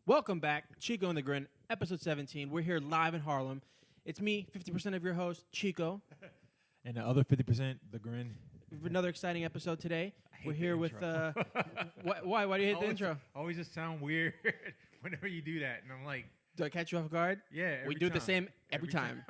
Welcome back, Chico and The Grin, episode 17. We're here live in Harlem. It's me, 50% of your host, Chico. And the other 50%, The Grin. We have another exciting episode today. We're here with... Why? Why do you hate the intro? Always just sound weird whenever you do that. And I'm like... Do I catch you off guard? Yeah, we do it the same every time.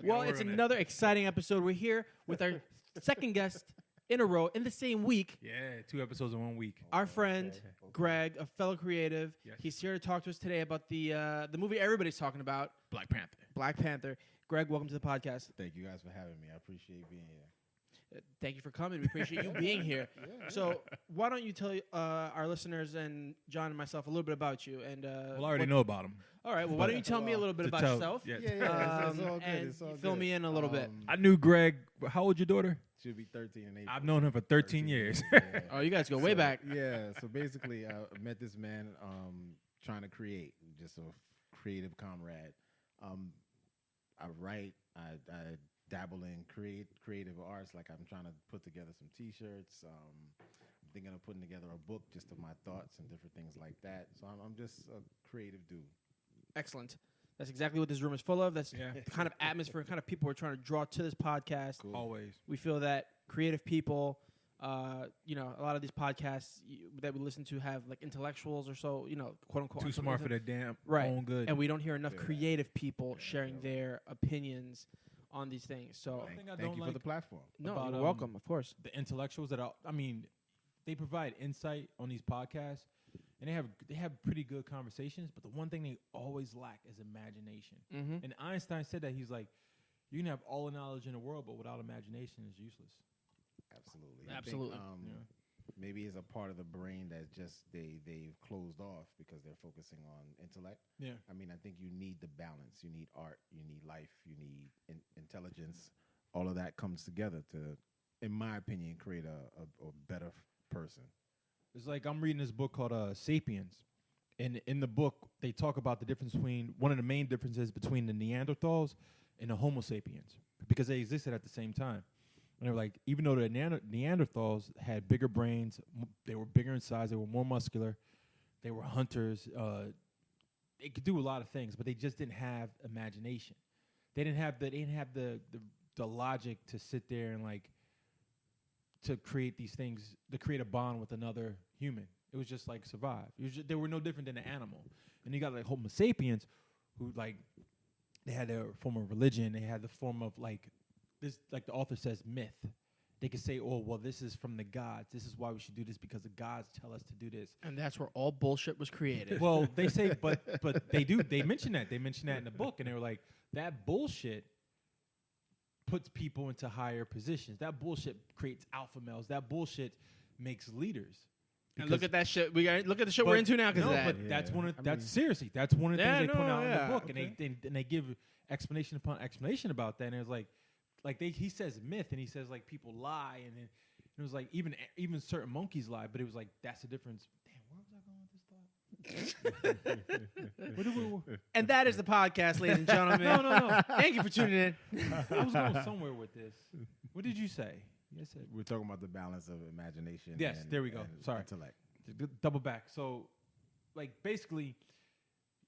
Well, it's another exciting episode. We're here with our second guest in a row in the same week. Yeah, 2 episodes in 1 week. Our friend, Greg, a fellow creative. Yes. He's here to talk to us today about the movie everybody's talking about. Black Panther. Black Panther. Greg, welcome to the podcast. Thank you guys for having me. I appreciate being here. Thank you for coming. We appreciate you being here. Yeah. So why don't you tell our listeners and John and myself a little bit about you? And well, I already know about him. All right. Well, why don't you tell me a little bit about yourself? Yeah, it's all good. And It's all fill good. me in a little bit. I knew Greg. How old's your daughter? She'll be 13 in April. I've known him for 13 years. Yeah. Oh, you guys go way back. Yeah. So basically, I met this man trying to create, just a creative comrade. I write. I dabble in creative arts. Like I'm trying to put together some T-shirts. I'm thinking of putting together a book just of my thoughts and different things like that. So I'm just a creative dude. Excellent. That's exactly what this room is full of. That's the kind of atmosphere and kind of people we're trying to draw to this podcast. Cool. Always. We feel that creative people, a lot of these podcasts that we listen to have like intellectuals or so, quote unquote. Too smart for their damn right. own good. And we don't hear enough creative people sharing their opinions on these things. So Thank you for the platform. No, about, you're welcome, of course. The intellectuals that they provide insight on these podcasts, and they have pretty good conversations. But the one thing they always lack is imagination. Mm-hmm. And Einstein said that. He's like, you can have all the knowledge in the world, but without imagination, it's useless. Absolutely. Absolutely. I think, maybe it's a part of the brain that just they've closed off because they're focusing on intellect. Yeah. I mean, I think you need the balance. You need art. You need life. You need intelligence. All of that comes together to, in my opinion, create a better person. It's like I'm reading this book called Sapiens. And in the book, they talk about the difference between, one of the main differences between the Neanderthals and the Homo sapiens, because they existed at the same time. And they're like, even though the Neanderthals had bigger brains, they were bigger in size, they were more muscular, they were hunters, they could do a lot of things, but they just didn't have imagination. They didn't have the logic to sit there and like to create these things, to create a bond with another human. It was just like survive. They were no different than an animal. And you got like Homo sapiens, who like they had their form of religion, they had the form of like this, like the author says, myth. They could say, oh, well, this is from the gods. This is why we should do this because the gods tell us to do this. And that's where all bullshit was created. Well, they say, but they mention that. They mention that in the book, and they were like, that bullshit puts people into higher positions. That bullshit creates alpha males. That bullshit makes leaders. And look at that shit. Look at the shit we're into now because of that. But that's one of seriously. That's one of the things they point out in the book, okay. and they give explanation upon explanation about that. And it was like he says myth, and he says like people lie, and then it was like even certain monkeys lie. But it was like that's the difference. Damn, where was I going with this thought? And that is the podcast, ladies and gentlemen. No. Thank you for tuning in. I was going somewhere with this. What did you say? Yes, We're talking about the balance of imagination. Yes, there we go. Sorry. Intellect. Double back. So, like, basically,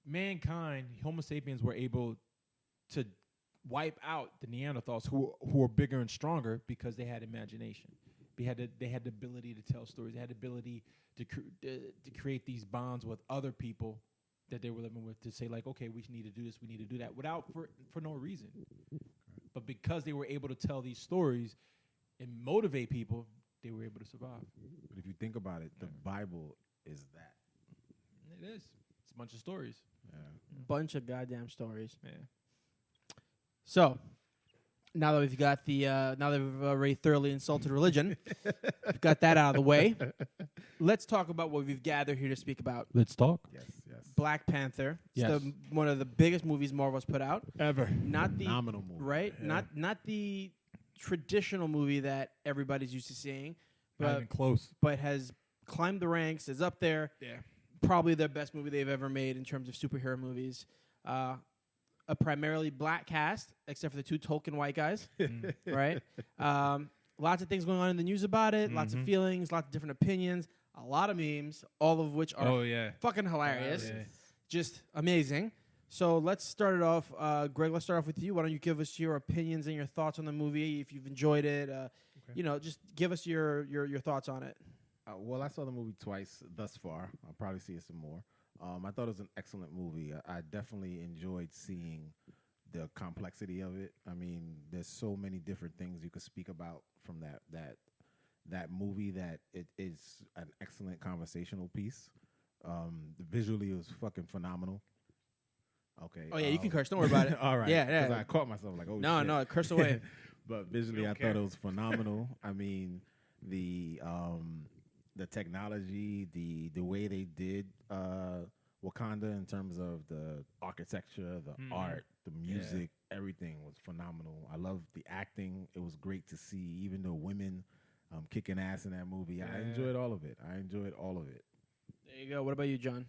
mankind, Homo sapiens, were able to wipe out the Neanderthals, who were bigger and stronger because they had imagination. They had the ability to tell stories. They had the ability to create these bonds with other people that they were living with, to say like, okay, we need to do this, we need to do that, without for no reason. But because they were able to tell these stories and motivate people, they were able to survive. But if you think about it, the Bible is that. It is. It's a bunch of stories. Yeah. Bunch of goddamn stories. Yeah. So, now that we've got now that we've already thoroughly insulted religion, we've got that out of the way. Let's talk about what we've gathered here to speak about. Let's talk. Yes. Black Panther. Yes. It's one of the biggest movies Marvel's put out. Ever. Not the Phenomenal movie. right. Yeah. Not the traditional movie that everybody's used to seeing, Not even close. but has climbed the ranks. Is up there. Yeah. Probably the best movie they've ever made in terms of superhero movies. A primarily black cast, except for the 2 token white guys, right? Lots of things going on in the news about it. Lots of feelings. Lots of different opinions. a lot of memes, all of which are fucking hilarious. Yeah. Just amazing. So let's start it off. Greg, let's start off with you. Why don't you give us your opinions and your thoughts on the movie, if you've enjoyed it. Just give us your thoughts on it. Well, I saw the movie twice thus far. I'll probably see it some more. I thought it was an excellent movie. I definitely enjoyed seeing the complexity of it. I mean, there's so many different things you could speak about from that movie that it is an excellent conversational piece. Visually, it was fucking phenomenal. Okay. Oh yeah, you can curse. Don't worry about it. All right. Yeah. Because I caught myself like, oh no, shit. no, curse away. But visually, I thought it was phenomenal. I mean, the technology, the way they did Wakanda in terms of the architecture, the art, the music, everything was phenomenal. I loved the acting. It was great to see, even though women kicking ass in that movie. I enjoyed all of it. There you go. What about you, John?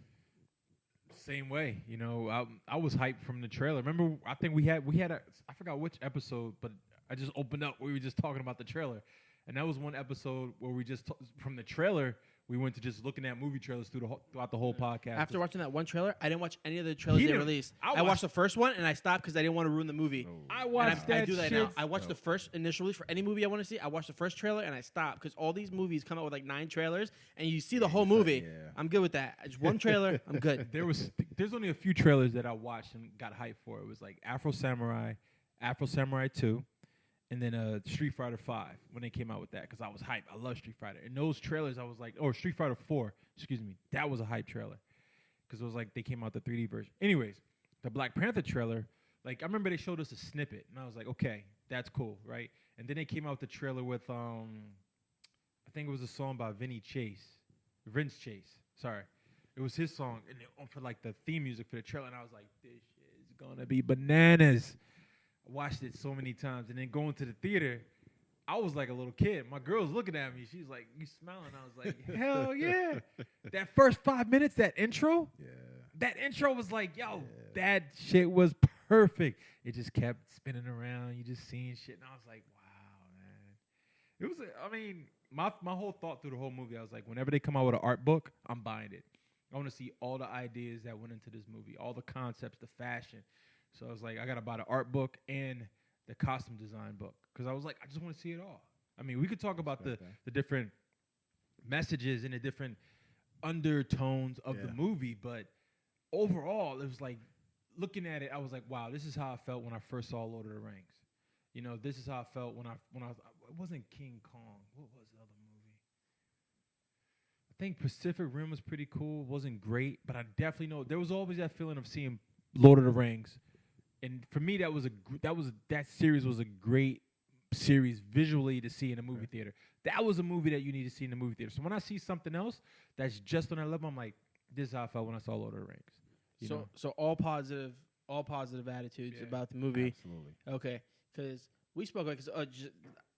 Same way, I was hyped from the trailer. Remember, I think we had I forgot which episode, but I just opened up. We were just talking about the trailer, and that was one episode where we just from the trailer we went to just looking at movie trailers throughout the whole podcast. After watching that one trailer, I didn't watch any of the trailers they released. I watched the first one and I stopped because I didn't want to ruin the movie. I watched that. I do that shit. now. I watched the first initial release for any movie I want to see. I watched the first trailer and I stopped because all these movies come out with like 9 trailers and you see the whole movie. I'm good with that. Just one trailer, I'm good. There's only a few trailers that I watched and got hyped for. It was like Afro Samurai 2. And then Street Fighter 5 when they came out with that because I was hyped. I love Street Fighter. And those trailers, I was like, Street Fighter 4, excuse me. That was a hype trailer because it was like they came out the 3D version. Anyways, the Black Panther trailer, like I remember they showed us a snippet. And I was like, okay, that's cool, right? And then they came out with the trailer with, I think it was a song by Vince Chase. Sorry. It was his song and for like the theme music for the trailer. And I was like, this shit is going to be bananas. Watched it so many times, and then going to the theater, I was like a little kid. My girl was looking at me. She's like, "You smiling?" I was like, "Hell yeah!" That first 5 minutes, that intro, was like, "Yo, that shit was perfect." It just kept spinning around. You just seeing shit, and I was like, "Wow, man!" It was. My whole thought through the whole movie, I was like, whenever they come out with an art book, I'm buying it. I want to see all the ideas that went into this movie, all the concepts, the fashion. So I was like, I got to buy the art book and the costume design book because I was like, I just want to see it all. I mean, we could talk about the different messages and the different undertones of the movie, but overall, it was like, looking at it, I was like, wow, this is how I felt when I first saw Lord of the Rings. This is how I felt when I was, it wasn't King Kong. What was the other movie? I think Pacific Rim was pretty cool. It wasn't great, but I definitely know there was always that feeling of seeing Lord of the Rings. And for me, that series was a great series visually to see in a movie theater. That was a movie that you need to see in the movie theater. So when I see something else that's just on that level, I'm like, this is how I felt when I saw Lord of the Rings. So all positive attitudes about the movie. Absolutely. Okay, because we spoke about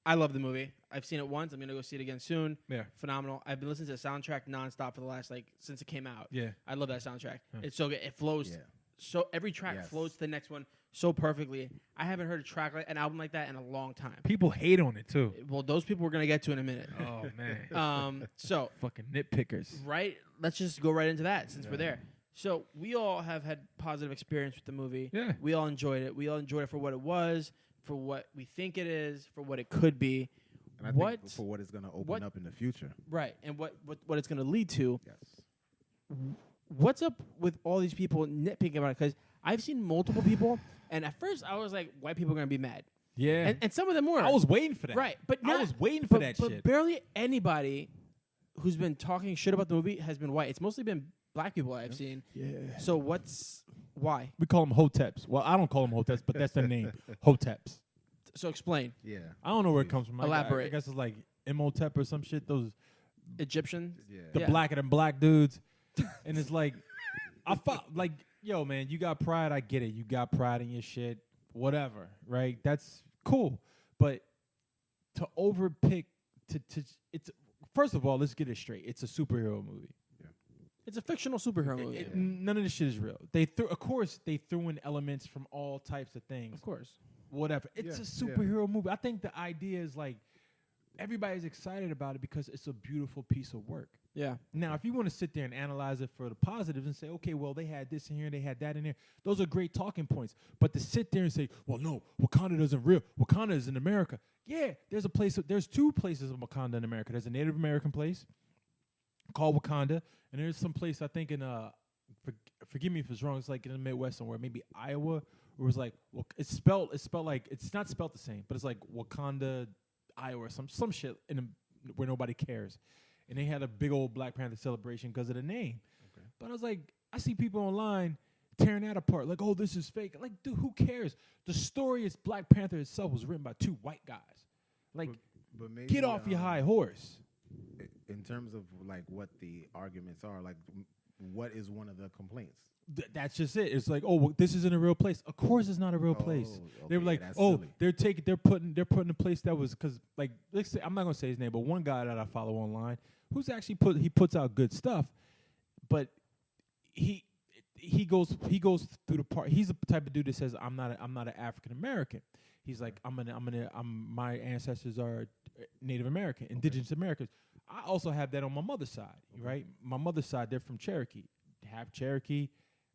I love the movie. I've seen it once. I'm gonna go see it again soon. Yeah, phenomenal. I've been listening to the soundtrack nonstop for the last since it came out. Yeah, I love that soundtrack. It's so good. It flows. Yeah. So every track flows to the next one so perfectly. I haven't heard an album like that in a long time. People hate on it too. Well, those people we're gonna get to in a minute. Oh man. So fucking nitpickers. Right. Let's just go right into that since we're there. So we all have had positive experience with the movie. Yeah. We all enjoyed it. We all enjoyed it for what it was, for what we think it is, for what it could be. And I think for what it's gonna open up in the future. Right. And what it's gonna lead to. Yes. What's up with all these people nitpicking about it? Because I've seen multiple people, and at first I was like, white people are going to be mad. Yeah. And some of them were. I was waiting for that. Right. But I was waiting for that but shit. Barely anybody who's been talking shit about the movie has been white. It's mostly been black people I've seen. Yeah. So why? We call them Hoteps. Well, I don't call them Hoteps, but that's their name. Hoteps. So explain. Yeah. I don't know where it comes from. Elaborate. I guess it's like Imhotep or some shit. Those Egyptians. The blacker than black dudes. And it's like, I thought, like, yo, man, you got pride. I get it. You got pride in your shit. Whatever, right? That's cool. But to overpick, it's first of all, let's get it straight. It's a superhero movie. Yeah. It's a fictional superhero movie. None of this shit is real. Of course, they threw in elements from all types of things. Of course. Whatever. It's a superhero movie. I think the idea is like, everybody's excited about it because it's a beautiful piece of work. Yeah. Now, if you want to sit there and analyze it for the positives and say, okay, well, they had this in here, they had that in there, those are great talking points. But to sit there and say, well, no, Wakanda isn't real. Wakanda is in America. Yeah, there's two places of Wakanda in America. There's a Native American place called Wakanda, and there's some place I think in forgive me if it's wrong. It's like in the Midwest somewhere, maybe Iowa, where it's like it's spelled like it's not spelled the same, but it's like Wakanda, Iowa, or some shit where nobody cares. And they had a big old Black Panther celebration because of the name. Okay. But I was like, I see people online tearing that apart, like, oh, this is fake. Like, dude, who cares? The story is Black Panther itself was written by two white guys. Like, but maybe, get off your high horse. In terms of like what the arguments are, like, what is one of the complaints? That's just it. It's like, oh, well, this isn't a real place. Of course, it's not a real place. Okay, They were like, oh, silly. they're putting a place that was because like let's say I'm not gonna say his name, but one guy that I follow online who's actually puts out good stuff, but he goes through the part. He's the type of dude that says I'm not an African American. He's like my ancestors are Native American, Indigenous Americans. I also have that on my mother's side, right? My mother's side, they're from Cherokee, half Cherokee.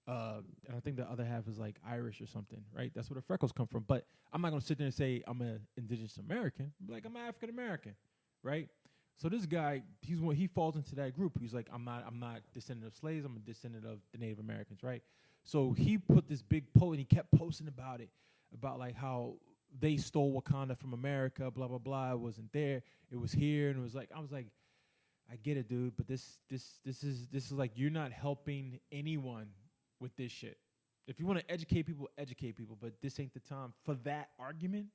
And I think the other half is like Irish or something, right? That's where the freckles come from. But I'm not gonna sit there and say I'm an Indigenous American. Like I'm African American, right? So this guy, he falls into that group. He's like, I'm not descendant of slaves. I'm a descendant of the Native Americans, right? So he put this big post and he kept posting about it, about like how they stole Wakanda from America, blah blah blah. It wasn't there. It was here, and it was like I was like, I get it, dude, but this is like you're not helping anyone with this shit. If you want to educate people, but this ain't the time for that argument,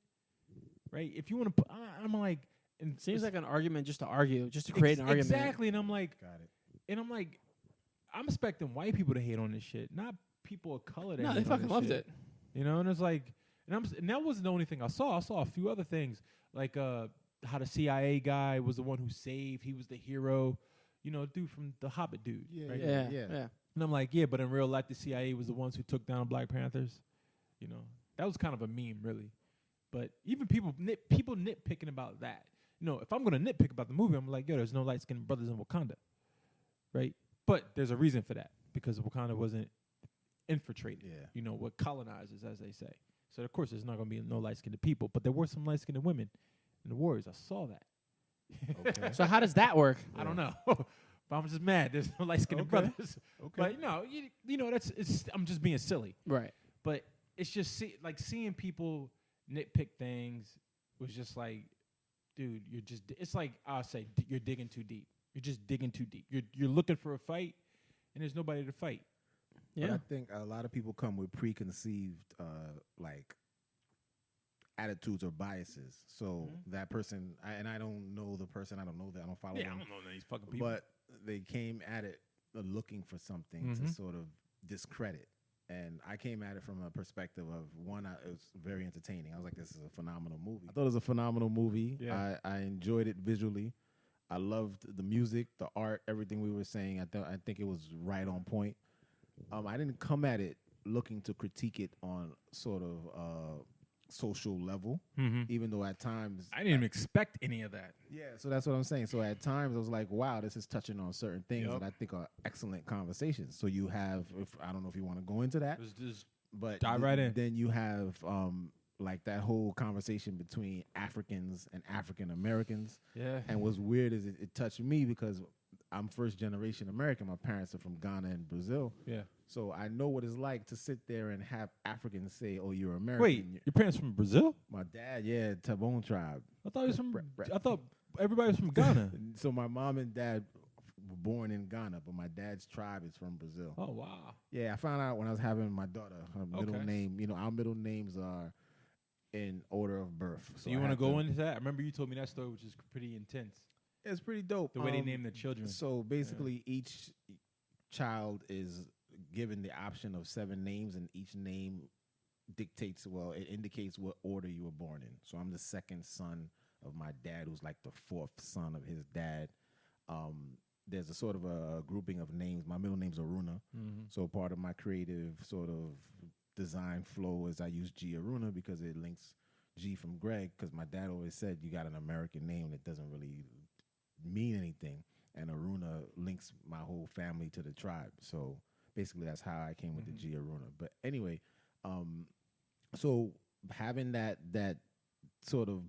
right? If you want to put, I'm like, and it seems like an argument just to argue, just to create an argument. Exactly, and I'm like, got it. And I'm like, I'm expecting white people to hate on this shit, not people of color. That no, hate they on fucking this loved shit. it. You know, and it's like, and that wasn't the only thing I saw. I saw a few other things, like how the CIA guy was the one who saved. He was the hero. You know, dude from the Hobbit dude. Yeah, right? Yeah. And I'm like, yeah, but in real life, the CIA was the ones who took down Black Panthers. You know, that was kind of a meme, really. But even people nitpicking about that. You know, if I'm going to nitpick about the movie, I'm like, yo, there's no light-skinned brothers in Wakanda, right? But there's a reason for that, because Wakanda wasn't infiltrated. Yeah. You know, what colonizers, as they say. So, of course, there's not going to be no light-skinned people. But there were some light-skinned women in the Warriors. I saw that. Okay. So how does that work? I don't know. But I'm just mad. There's no light-skinned brothers. Okay. But, you know, I'm just being silly. Right. But it's just seeing people nitpick things was just like, dude, it's like I'll say, you're digging too deep. You're just digging too deep. You're looking for a fight, and there's nobody to fight. Yeah. But I think a lot of people come with preconceived, like, attitudes or biases. So that person, I don't know the person. I don't know that. I don't follow them. I don't know these fucking people. But they came at it looking for something to sort of discredit. And I came at it from a perspective of, one, it was very entertaining. I was like, this is a phenomenal movie. I thought it was a phenomenal movie. Yeah. I enjoyed it visually. I loved the music, the art, everything we were saying. I think it was right on point. I didn't come at it looking to critique it on sort of social level, even though at times I didn't even expect any of that. Yeah, so that's what I'm saying. So at times I was like, wow, this is touching on certain things that I think are excellent conversations. So you have, I don't know if you want to go into that, but dive right in. Then you have like that whole conversation between Africans and African Americans. Yeah. And what's weird is it touched me because I'm first generation American. My parents are from Ghana and Brazil. Yeah. So I know what it's like to sit there and have Africans say, "Oh, you're American." Wait, your parents from Brazil? My dad, yeah, Tabone tribe. I thought he was from. I thought everybody was from Ghana. So my mom and dad were born in Ghana, but my dad's tribe is from Brazil. Oh wow. Yeah, I found out when I was having my daughter. Her middle name, our middle names are in order of birth. So you want to go into that? I remember you told me that story, which is pretty intense. It's pretty dope. The way they name their children. So basically, each child is given the option of 7 names, and each name dictates, it indicates what order you were born in. So I'm the second son of my dad, who's like the 4th son of his dad. There's a sort of a grouping of names. My middle name's Aruna. So part of my creative sort of design flow is I use G Aruna because it links G from Greg, because my dad always said you got an American name that doesn't really mean anything, and Aruna links my whole family to the tribe. So basically, that's how I came with the G Aruna. But anyway, so having that sort of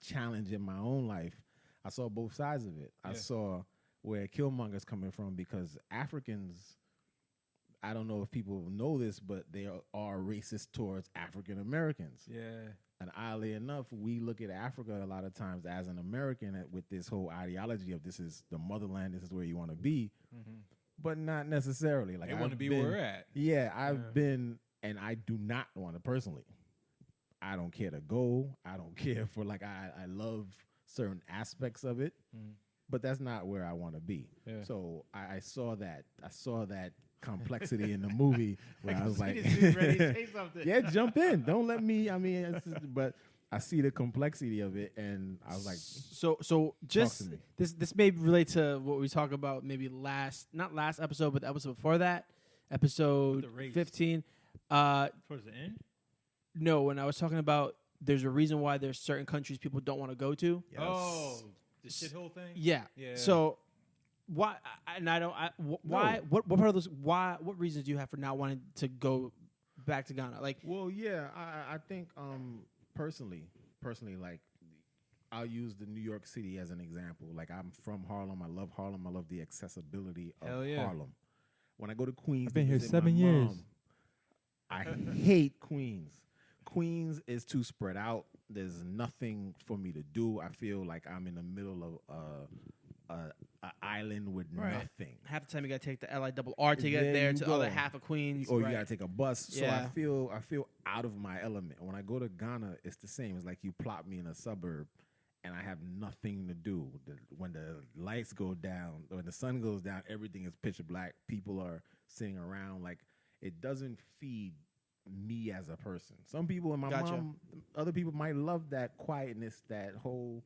challenge in my own life, I saw both sides of it. I saw where Killmonger's coming from, because Africans, I don't know if people know this, but they are racist towards African Americans. Yeah. And oddly enough, we look at Africa a lot of times as an American with this whole ideology of this is the motherland, this is where you want to be, but not necessarily. Like, I want to be where we're at. Yeah, I've been, and I do not want to personally. I don't care to go. I don't care for, like, I love certain aspects of it, but that's not where I want to be. Yeah. So I saw that. I saw that complexity in the movie where I was like, ready to say something. Yeah, jump in. Don't let me. I mean, but I see the complexity of it, and I was like, so just this may relate to what we talk about maybe not last episode, but the episode before that, episode 15. Towards the end? No, when I was talking about there's a reason why there's certain countries people don't want to go to. Yes. Oh, the shithole thing? Yeah. So why? And I don't. Why? No. What part of those? Why? What reasons do you have for not wanting to go back to Ghana? Like, well, yeah, I think personally, like, I'll use the New York City as an example. Like, I'm from Harlem. I love Harlem. I love the accessibility of Harlem. When I go to Queens, I've been here 7 years. I hate Queens. Queens is too spread out. There's nothing for me to do. I feel like I'm in the middle of an island with nothing. Half the time you gotta take the LIRR to get there to the other half of Queens. Or you gotta take a bus. So I feel out of my element. When I go to Ghana, it's the same. It's like you plop me in a suburb and I have nothing to do. When the lights go down, when the sun goes down, everything is pitch black. People are sitting around. Like, it doesn't feed me as a person. Some people, and my mom, other people might love that quietness, that whole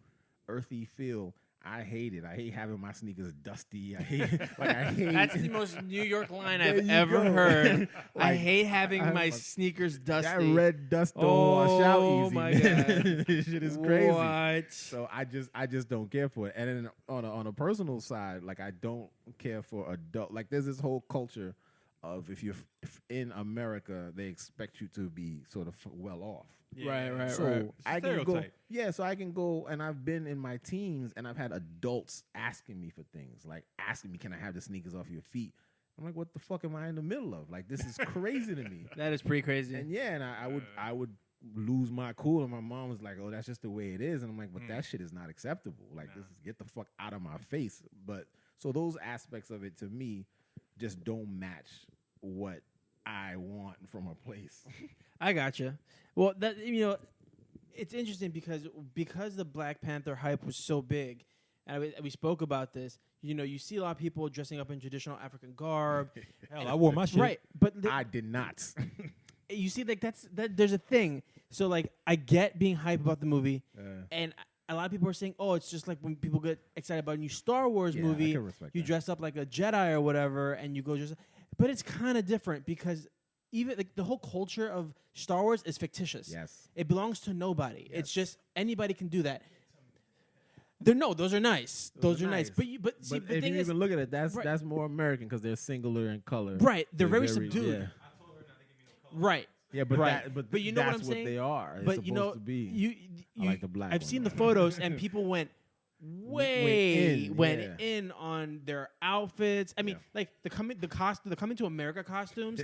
earthy feel. I hate it. I hate having my sneakers dusty. I hate. That's the most New York line I've ever heard. Like, I hate having my sneakers dusty. That red dust don't wash out easy. Oh my god, this shit is crazy. What? So I just don't care for it. And then on a personal side, like, I don't care for adult. Like, there's this whole culture of if in America, they expect you to be sort of well off. Yeah. Right. So I can go. Yeah, so I can go, and I've been in my teens, and I've had adults asking me for things, like asking me, "Can I have the sneakers off your feet?" I'm like, "What the fuck am I in the middle of? Like, this is crazy to me." That is pretty crazy. And I would lose my cool, and my mom was like, "Oh, that's just the way it is," and I'm like, "But that shit is not acceptable. Like, this is get the fuck out of my face." But so those aspects of it to me just don't match what I want from a place. I gotcha. Well, that, it's interesting because the Black Panther hype was so big, and we spoke about this. You see a lot of people dressing up in traditional African garb. Hell, I wore my shit. Right, but I did not. You see, like, there's a thing. So, like, I get being hype about the movie, and a lot of people are saying, "Oh, it's just like when people get excited about a new Star Wars movie, you dress up like a Jedi or whatever, and you go just." But it's kind of different because even like the whole culture of Star Wars is fictitious. Yes, it belongs to nobody. Yes. It's just anybody can do that. Those are nice. Those are nice. But see, the if thing you is, even look at it, that's more American because they're singular in color. Right, they're very subdued. I Yeah. told her not to give me no color. Right. Yeah, but but you know that's what I'm saying? What they are. It's but supposed to be. You I like the black. I've seen the photos and people went went in on their outfits. I mean, like the coming to America costumes.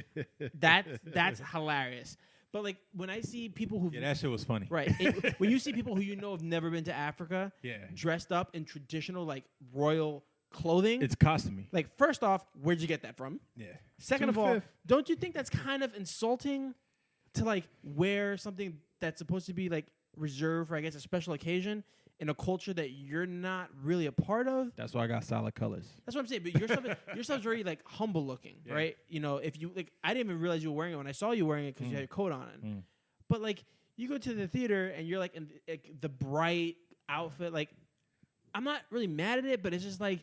that's hilarious. But like when I see people who that shit was funny. Right. When you see people who have never been to Africa, dressed up in traditional like royal clothing, it's costumey. Like, first off, where'd you get that from? Yeah. Second of all, don't you think that's kind of insulting to like wear something that's supposed to be like reserved for, I guess, a special occasion in a culture that you're not really a part of? That's why I got solid colors. That's what I'm saying. But your stuff's very like humble looking, right? If you like, I didn't even realize you were wearing it when I saw you wearing it because you had your coat on it. But like, you go to the theater and you're like in the bright outfit. Like, I'm not really mad at it, but it's just like,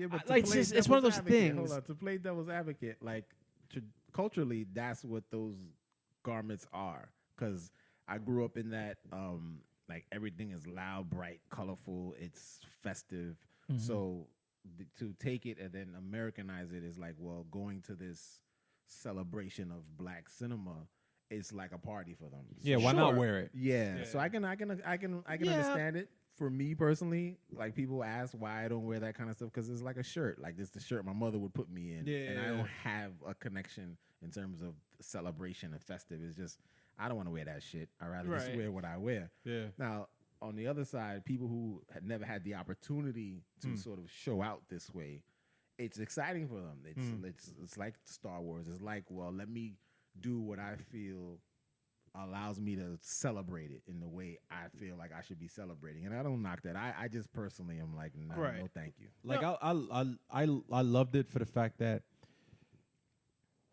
but it's one of those things. Hold on, to play devil's advocate, like culturally, that's what those garments are. Because I grew up in that. Like everything is loud, bright, colorful. It's festive. So to take it and then Americanize it is like, well, going to this celebration of black cinema, it's like a party for them. Yeah, why not wear it? Yeah. So I can understand it. For me personally, like people ask why I don't wear that kind of stuff because it's like a shirt. Like this, the shirt my mother would put me in, and I don't have a connection in terms of celebration and festive. It's just I don't want to wear that shit. I'd rather just wear what I wear. Yeah. Now on the other side, people who had never had the opportunity to sort of show out this way, it's exciting for them. It's like Star Wars. It's like, well, let me do what I feel allows me to celebrate it in the way I feel like I should be celebrating, and I don't knock that. I just personally am like, no, thank you. Like I loved it for the fact that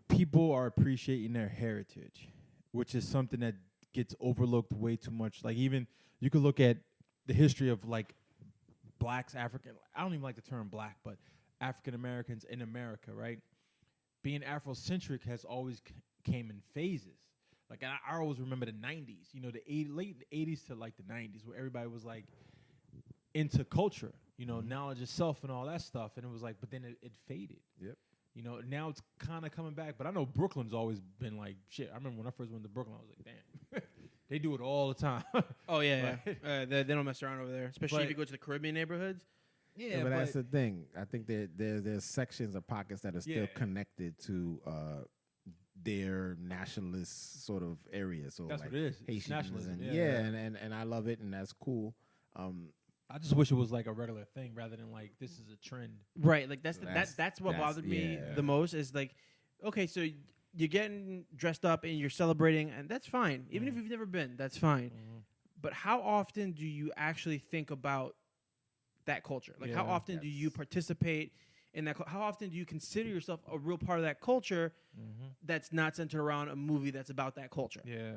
people are appreciating their heritage, which is something that gets overlooked way too much. Like even you could look at the history of like blacks, African. I don't even like the term black, but African Americans in America, right? Being Afrocentric has always came in phases. Like I always remember the 90s, you know, the late 80s to like the 90s where everybody was like into culture, you know, knowledge of self and all that stuff. And it was like, but then it faded. Yep. You know, now it's kind of coming back. But I know Brooklyn's always been like, shit. I remember when I first went to Brooklyn, I was like, damn. They do it all the time. Oh, yeah. They don't mess around over there, especially if you go to the Caribbean neighborhoods. Yeah, but that's the thing. I think there's sections of pockets that are still connected to their nationalist sort of area. So that's like what it is. Haitians Nationalism. And I love it, and that's cool. I just wish it was like a regular thing rather than like this is a trend. Right. Like that's what bothered me the most is like, okay, so you're getting dressed up and you're celebrating, and that's fine. Even if you've never been, that's fine. But how often do you actually think about that culture? Like how often do you participate in that? How often do you consider yourself a real part of that culture that's not centered around a movie that's about that culture? Yeah.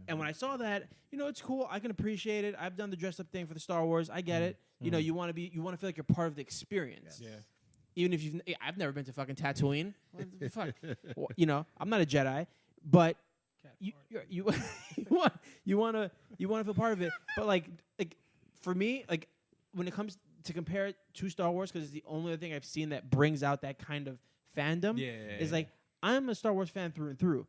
And when I saw that, you know, it's cool. I can appreciate it. I've done the dress up thing for the Star Wars. I get it. You know, you want to feel like you're part of the experience. Yeah. Even if I've never been to fucking Tatooine. What the fuck? Well, you know, I'm not a Jedi, but you want to feel part of it. But like for me, like when it comes to compare it to Star Wars, because it's the only other thing I've seen that brings out that kind of fandom. Is like I'm a Star Wars fan through and through.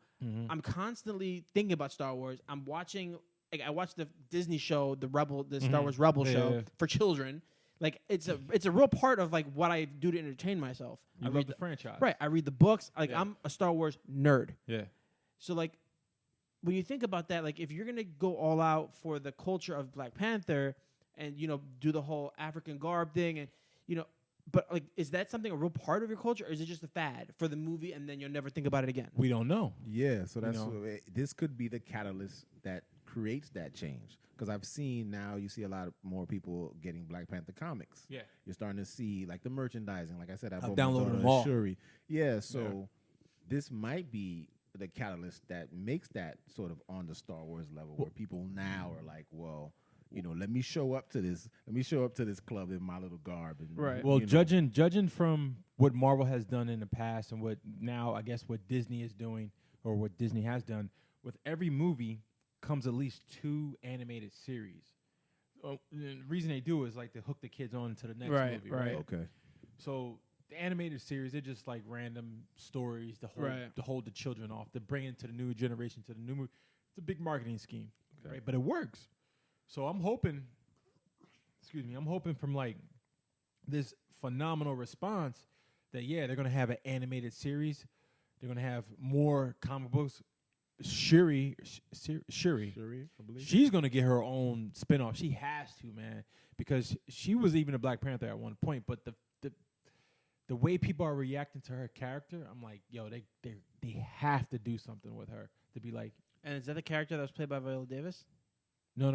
I'm constantly thinking about Star Wars. I'm watching. Like I watched the Disney show, the Star Wars Rebel show for children. Like it's a real part of like what I do to entertain myself. I read the franchise, right? I read the books. Like I'm a Star Wars nerd. Yeah. So like when you think about that, like if you're gonna go all out for the culture of Black Panther and you know do the whole African garb thing and you know. But like, is that something a real part of your culture, or is it just a fad for the movie and then you'll never think about it again? We don't know. Yeah, so that's this could be the catalyst that creates that change. Because I've seen now, you see a lot more people getting Black Panther comics. Yeah, you're starting to see like the merchandising. Like I said, I've downloaded them all. Shuri. Yeah, so this might be the catalyst that makes that sort of on the Star Wars level, where people now are like, well. You know, let me show up to this. Let me show up to this club in my little garb. And, right. Well, judging from what Marvel has done in the past and what now I guess what Disney is doing or what Disney has done, with every movie comes at least 2 animated series. The reason they do is like to hook the kids on to the next movie. Right. Okay. So the animated series, they're just like random stories to hold the children off, to bring into the new generation, to the new movie. It's a big marketing scheme, right? But it works. So I'm hoping from like this phenomenal response that they're gonna have an animated series, they're gonna have more comic books. Shuri, I believe she's gonna get her own spinoff. She has to, man, because she was even a Black Panther at one point. But the way people are reacting to her character, I'm like, yo, they have to do something with her to be like. And is that the character that was played by Viola Davis? No,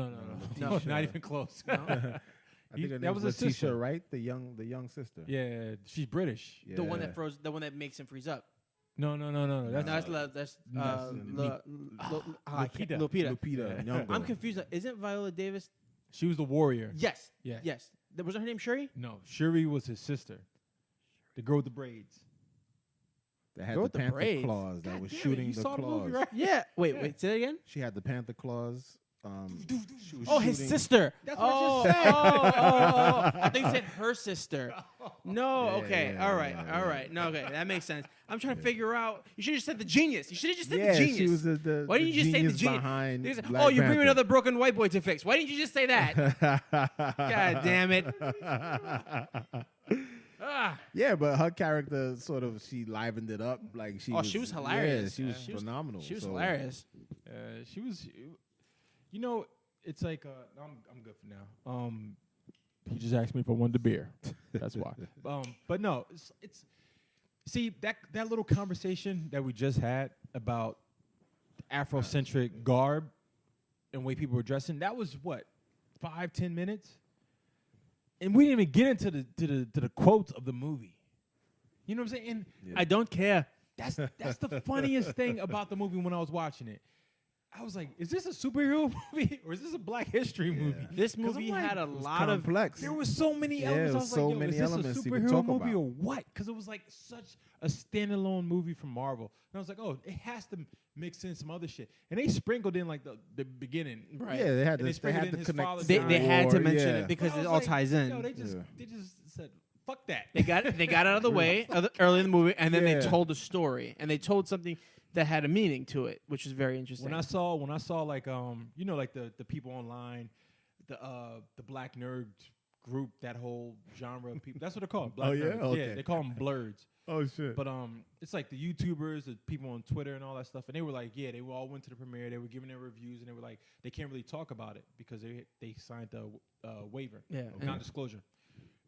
not even close. No? I think her name was Letitia, right? The young sister. Yeah, she's British. Yeah. The one that makes him freeze up. No. That's Lupita. I'm confused. Isn't Viola Davis? She was the warrior. Yes. Was her name Shuri? No, Shuri was his sister. The girl with the braids. That had Go the with the panther braids. claws that God was damn it, shooting you the saw the claws. movie, right? Yeah. Wait. Say that again. She had the panther claws. She was Oh, his shooting- sister. That's what I oh, just said. oh. I think you said her sister. No, Yeah, okay. yeah, all right. yeah, All yeah. right. No, okay. That makes sense. I'm trying to figure out. You should have just said the genius. You should have just said Yeah, the genius. she was the Why didn't you just say the genius genius? behind They said, Black oh, you bring Panther. another broken white boy to fix. Why didn't you just say that? God damn it. Ah. Yeah, but her character she livened it up. Like she was hilarious. Yeah, she was phenomenal. She was So, hilarious. She was, you know, it's like I'm good for now. He just asked me if I wanted a beer. That's why. But no, it's see that little conversation that we just had about Afrocentric garb and way people were dressing. That was what 5-10 minutes, and we didn't even get into the quotes of the movie. You know what I'm saying? And I don't care. that's the funniest thing about the movie when I was watching it. I was like, is this a superhero movie or is this a Black History movie? This movie I'm like, had a it was lot of. complex. There were so many Yeah, elements. it I was was so like, yo, many is this elements a you could superhero talk movie about. or what? Because it was like such a standalone movie from Marvel. And I was like, oh, it has to mix in some other shit. And they sprinkled in like the beginning. Right. Yeah, they had And to sprinkled in his connect. father's They dying. had to mention Yeah. it because But I it was all like, ties in. Yo, they just said, fuck that. They got out of the way early in the movie, and then Yeah. they told a story, and they told something that had a meaning to it, which is very interesting. When I saw like you know, like the people online, the Black nerd group, that whole genre of people. That's what they're called. Black Oh, yeah? nerds. Okay. Yeah, they call them blurs. Oh shit! But it's like the YouTubers, the people on Twitter and all that stuff, and they were like, yeah, they all went to the premiere, they were giving their reviews, and they were like, they can't really talk about it because they signed the waiver, of non-disclosure.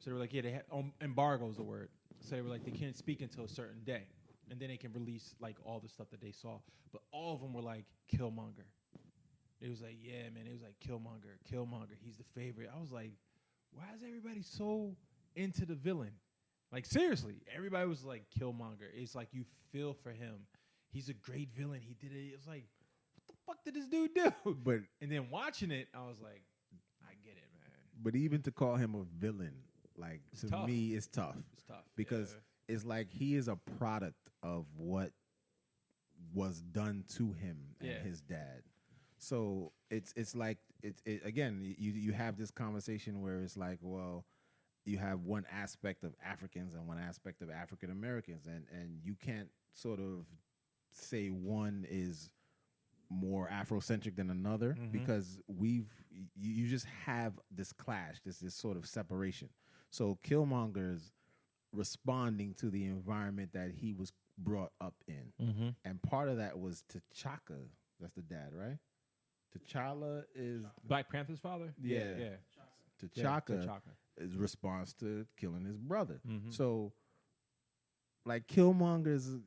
So they were like, yeah, they had embargo is the word. So they were like, they can't speak until a certain day, and then they can release like all the stuff that they saw. But all of them were like Killmonger. It was like, yeah, man. It was like Killmonger. He's the favorite. I was like, why is everybody so into the villain? Like, seriously, everybody was like, Killmonger. It's like you feel for him. He's a great villain. He did it. It was like, what the fuck did this dude do? But And then watching it, I was like, I get it, man. but even to call him a villain, like It's to tough. me, it's tough. It's tough. Because it's like he is a product of what was done to him and Yeah. his dad. So it's like again, you have this conversation where it's like, well, you have one aspect of Africans and one aspect of African Americans, and you can't sort of say one is more Afrocentric than another because you just have this clash, this sort of separation. So Killmonger's responding to the environment that he was brought up in, and part of that was T'Chaka. That's the dad, right? T'Challa is Black Panther's father? Yeah. T'Chaka T'Chaka. is response to killing his brother. Mhm. So, like Killmonger's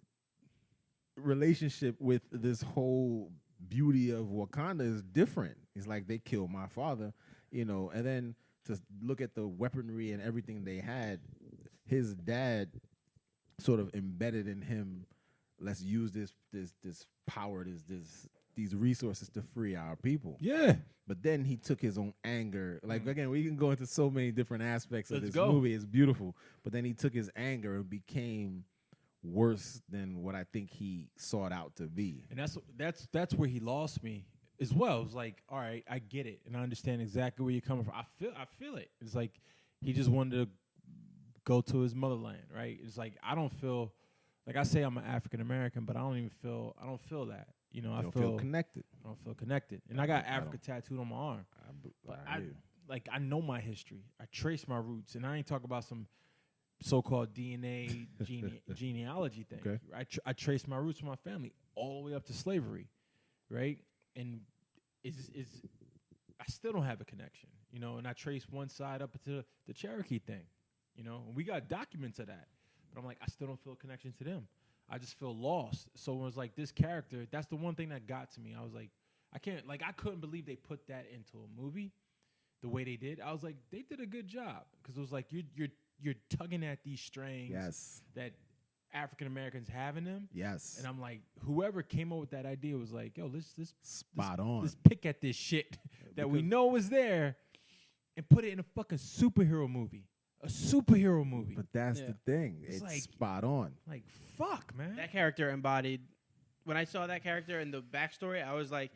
relationship with this whole beauty of Wakanda is different. It's like they killed my father, you know, and then to look at the weaponry and everything they had, his dad sort of embedded in him, let's use this power, these resources to free our people. Yeah. But then he took his own anger. Like, again, we can go into so many different aspects of Let's this go. movie. It's beautiful. But then he took his anger and became worse than what I think he sought out to be. And that's where he lost me as well. It was like, all right, I get it, and I understand exactly where you're coming from. I feel it. It's like he just wanted to go to his motherland, right? It's like I don't feel like I say I'm an African American, but I don't feel that. You know, I don't feel connected. I don't feel connected, and I got I Africa tattooed on my arm. But I hear you. I know my history. I trace my roots, and I ain't talking about some so-called DNA genealogy thing. Okay. I trace my roots from my family all the way up to slavery, right? And I still don't have a connection, you know. And I trace one side up to the Cherokee thing, you know. And we got documents of that, but I'm like, I still don't feel a connection to them. I just feel lost. So it was like this character. That's the one thing that got to me. I was like, I couldn't believe they put that into a movie the way they did. I was like, they did a good job because it was like you're tugging at these strings that African Americans have in them. Yes. And I'm like, whoever came up with that idea was like, yo, let's pick at this shit that we know is there and put it in a fucking superhero movie. a superhero movie. But that's the thing. It's like, spot on. Like, fuck, man. That character embodied. When I saw that character and the backstory, I was like,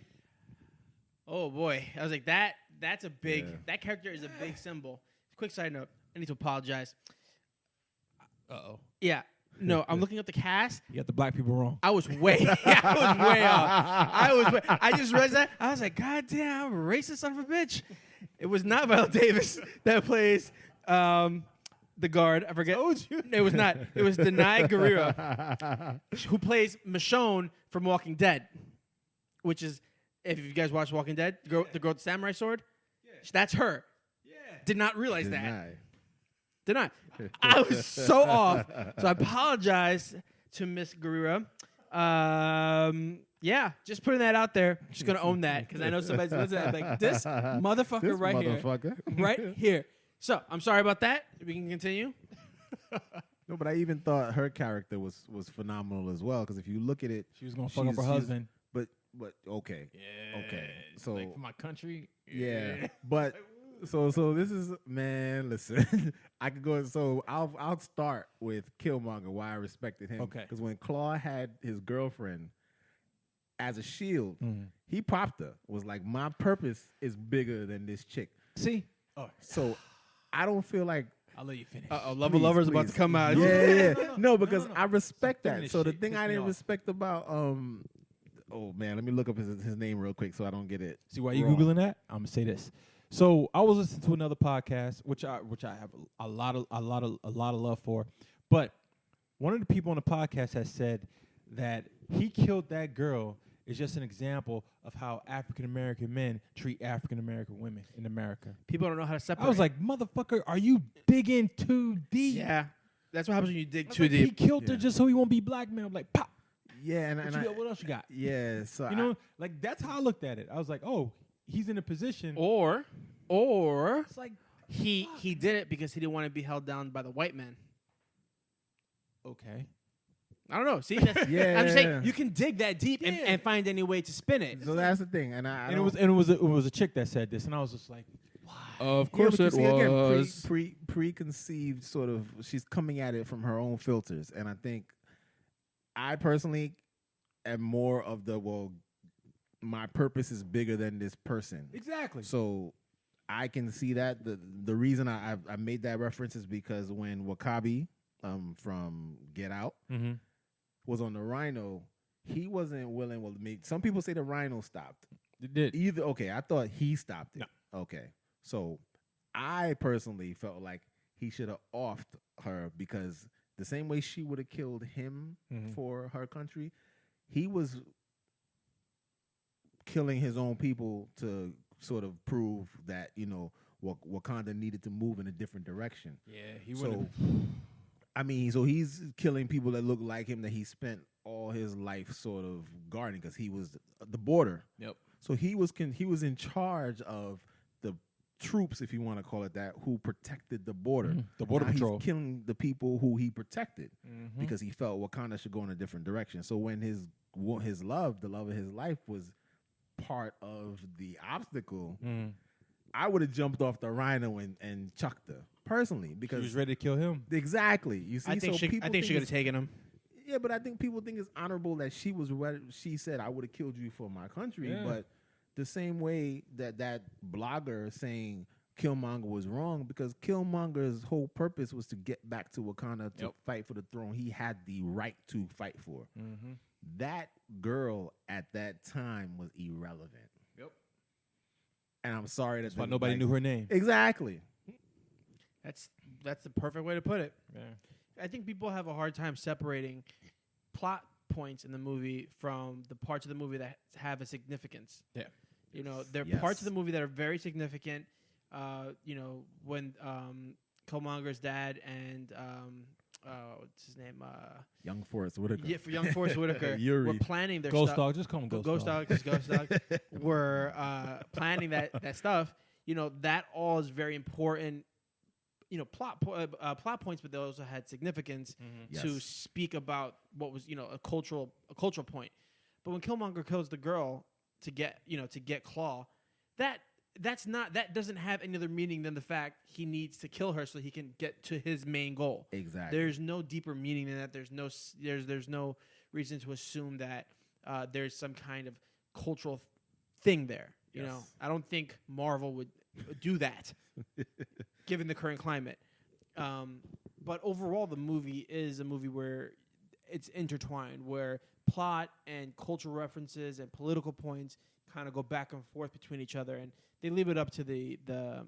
oh boy. I was like, that's a big. Yeah. That character is a big symbol. Quick side note. I need to apologize. Yeah. No, I'm looking at the cast. You got the black people wrong. I was way off. I just read that. I was like, God damn, I'm a racist son of a bitch. It was not Viola Davis that plays the guard. I forget. It was not. It was Denai Guerrero, who plays Michonne from Walking Dead, which is, if you guys watch Walking Dead, the girl with the samurai sword, that's her. Yeah. Did not realize that. Did not. I was so off. So I apologize to Miss Guerrero. Yeah, just putting that out there. Just going to own that because I know somebody's listening. Like, this motherfucker this right motherfucker. here. Right here. So I'm sorry about that. We can continue. No, but I even thought her character was phenomenal as well because if you look at it. She was going to fuck up her husband. But okay. Yeah. Okay. So like for my country. Yeah. But. So this is, man, listen, I could go, so I'll start with Killmonger, why I respected him. Okay. Because when Claw had his girlfriend as a shield, he popped her, was like, my purpose is bigger than this chick. See? Oh. So I don't feel like. I'll let you finish. Love of Lovers about to come out. Yeah. No, because I respect that. So the thing I didn't respect about, oh man, let me look up his name real quick so I don't get it. See why you Googling that? I'm going to say this. So I was listening to another podcast, which I have a lot of love for, but one of the people on the podcast has said that he killed that girl is just an example of how African American men treat African American women in America. People don't know how to separate. I was like, motherfucker, are you digging too deep? Yeah, that's what happens when you dig too deep. He killed her just so he won't be blackmailed. Like, pop. Yeah, what else you got? Yeah, so you know, like that's how I looked at it. I was like, oh. He's in a position, or it's like he did it because he didn't want to be held down by the white man. Okay, I don't know. See, I'm just saying you can dig that deep and find any way to spin it. So that's the thing, and it was a chick that said this, and I was just like, why? Of course it was. Again, preconceived sort of. She's coming at it from her own filters, and I think I personally am more of the my purpose is bigger than this person. Exactly. So I can see that. The reason I made that reference is because when Wakabi from Get Out was on the Rhino, he wasn't willing. Well, some people say the Rhino stopped. It did. Okay, I thought he stopped it. No. Okay. So I personally felt like he should have offed her because the same way she would have killed him for her country, he was killing his own people to sort of prove that, Wakanda needed to move in a different direction. Yeah, he would. So he's killing people that look like him that he spent all his life sort of guarding because he was the border. Yep. So he was in charge of the troops, if you want to call it that, who protected the border. The border patrol. He's killing the people who he protected because he felt Wakanda should go in a different direction. So when the love of his life was part of the obstacle, I would have jumped off the Rhino and chucked her personally because she was ready to kill him. Exactly. You see, I think she could have taken him. Yeah, but I think people think it's honorable that she was ready. She said, "I would have killed you for my country," but the same way that blogger saying Killmonger was wrong because Killmonger's whole purpose was to get back to Wakanda to fight for the throne. He had the right to fight for. That girl at that time was irrelevant. Yep. And I'm sorry that's why nobody knew her name. Exactly. That's the perfect way to put it. Yeah. I think people have a hard time separating plot points in the movie from the parts of the movie that have a significance. Yeah. There are parts of the movie that are very significant. When Killmonger's dad and what's his name? Young Forrest Whitaker. Yeah, for Young Forrest Whitaker. We're planning their Ghost stuff. Dog, just call him Ghost Dog. Ghost Dog. We're planning that stuff. That all is very important. Plot points, but they also had significance to speak about what was a cultural point. But when Killmonger kills the girl to get Claw, that that doesn't have any other meaning than the fact he needs to kill her so he can get to his main goal. Exactly. There's no deeper meaning than that. There's no reason to assume that there's some kind of cultural thing there. You know, I don't think Marvel would do that, given the current climate. But overall, the movie is a movie where it's intertwined, where plot and cultural references and political points kind of go back and forth between each other, and they leave it up to the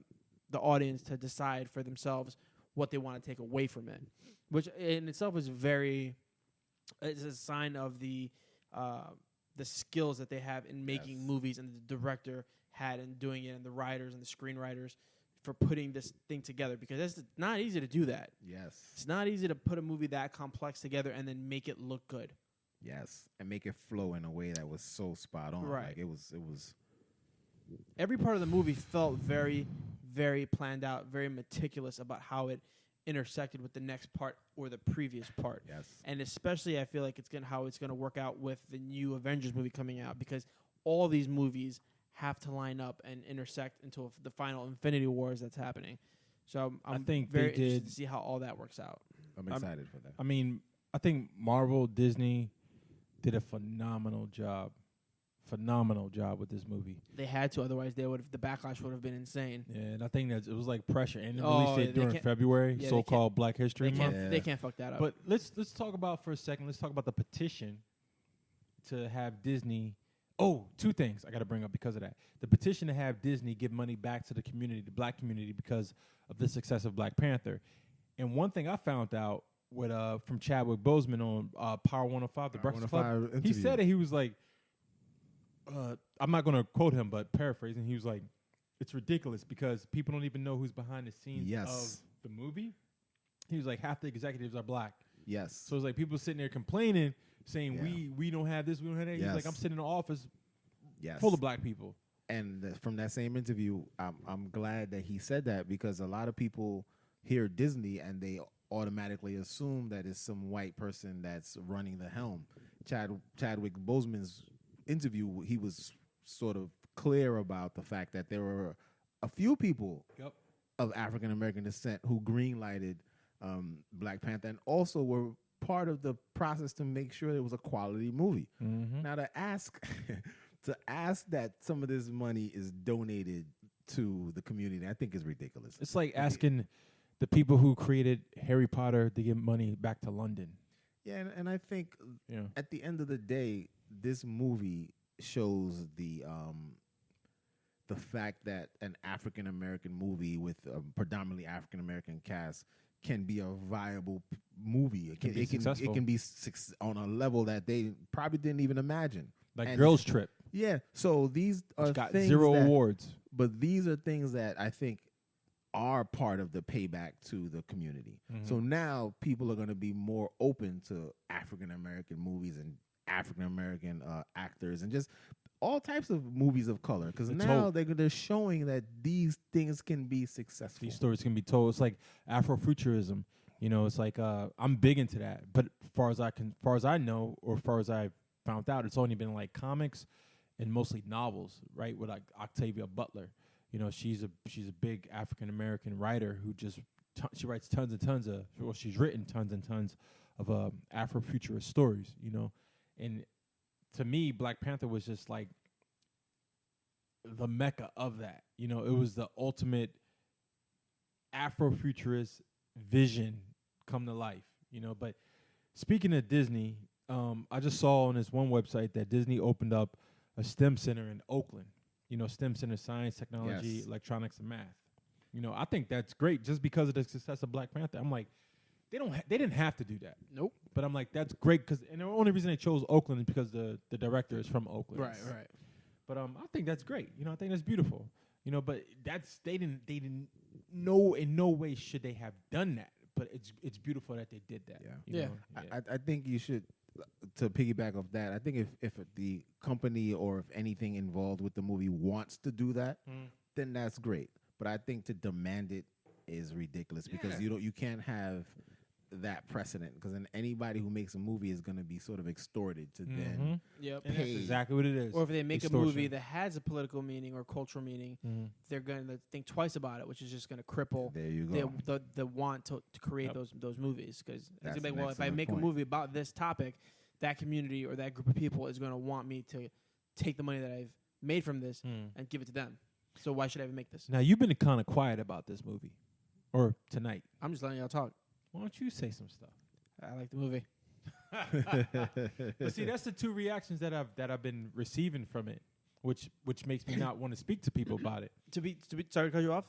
audience to decide for themselves what they want to take away from it, which in itself is it's a sign of the skills that they have in making movies, and the director had in doing it, and the writers and the screenwriters for putting this thing together, because it's not easy to do that. Yes. It's not easy to put a movie that complex together and then make it look good. Yes, and make it flow in a way that was so spot on. Right. Like it was. Every part of the movie felt very, very planned out, very meticulous about how it intersected with the next part or the previous part. Yes. And especially I feel like how it's gonna work out with the new Avengers movie coming out, because all these movies have to line up and intersect until the final Infinity Wars that's happening. So I think very interested to see how all that works out. I'm excited for that. I mean, I think Marvel, Disney did a phenomenal job with this movie. They had to, otherwise the backlash would have been insane. Yeah, and I think that it was like pressure, and they released it during February, so-called Black History Month. They can't fuck that up. But let's talk about for a second. Let's talk about the petition to have Disney. Oh, two things I got to bring up because of that. The petition to have Disney give money back to the community, the black community, because of the success of Black Panther. And one thing I found out with from Chadwick Boseman on Power 105, The Breakfast Club, he said it. He was like, I'm not going to quote him, but paraphrasing, he was like, it's ridiculous because people don't even know who's behind the scenes of the movie. He was like, half the executives are black. Yes. So it's like people sitting there complaining, saying we don't have this, we don't have that. He's like, I'm sitting in the office full of black people. And from that same interview, I'm glad that he said that, because a lot of people hear Disney and they automatically assume that it's some white person that's running the helm. Chadwick Boseman's interview, he was sort of clear about the fact that there were a few people of African American descent who greenlighted Black Panther, and also were part of the process to make sure it was a quality movie. Mm-hmm. Now to ask that some of this money is donated to the community, I think is ridiculous. It's like asking the people who created Harry Potter to give money back to London. Yeah, and I think at the end of the day, this movie shows the fact that an African American movie with a predominantly African American cast can be a viable movie. It can be on a level that they probably didn't even imagine. Like Girls Trip. Yeah. So these are got things 0 awards. But these are things that I think are part of the payback to the community. Mm-hmm. So now people are going to be more open to African American movies and African American actors and just all types of movies of color, because now they're showing that these things can be successful. These stories can be told. It's like Afrofuturism. You know, it's like I'm big into that. But far as I know, or far as I found out, it's only been like comics and mostly novels, right? With like Octavia Butler. You know, she's a big African American writer who just she writes tons and tons of. Well, she's written tons and tons of Afrofuturist stories. You know, and to me, Black Panther was just like the mecca of that. You know, it was the ultimate Afrofuturist vision come to life. You know, but speaking of Disney, I just saw on this one website that Disney opened up a STEM center in Oakland. You know, STEM center, science, technology, electronics, and math. You know, I think that's great just because of the success of Black Panther. I'm like, they didn't have to do that. Nope. But I'm like, that's great and the only reason they chose Oakland is because the director is from Oakland. Right. But I think that's great. You know, I think that's beautiful. You know, but they didn't know in no way should they have done that. But it's beautiful that they did that. Yeah. I think you should, to piggyback off that, I think if the company or if anything involved with the movie wants to do that, then that's great. But I think to demand it is ridiculous because you can't have that precedent, because then anybody who makes a movie is going to be sort of extorted to then Yep. And that's exactly what it is. Or if they make Extortion. a movie that has a political meaning or cultural meaning, they're going to think twice about it, which is just going to cripple there you go. the want to create those movies. Because it's That's like, an well, if I excellent make point. a movie about this topic, that community or that group of people is going to want me to take the money that I've made from this and give it to them. So why should I even make this? Now, you've been kind of quiet about this movie. Or tonight. I'm just letting y'all talk. Why don't you say some stuff? I like the movie. But see, that's the two reactions that I've been receiving from it, which makes me not want to speak to people about it. To be sorry to cut you off.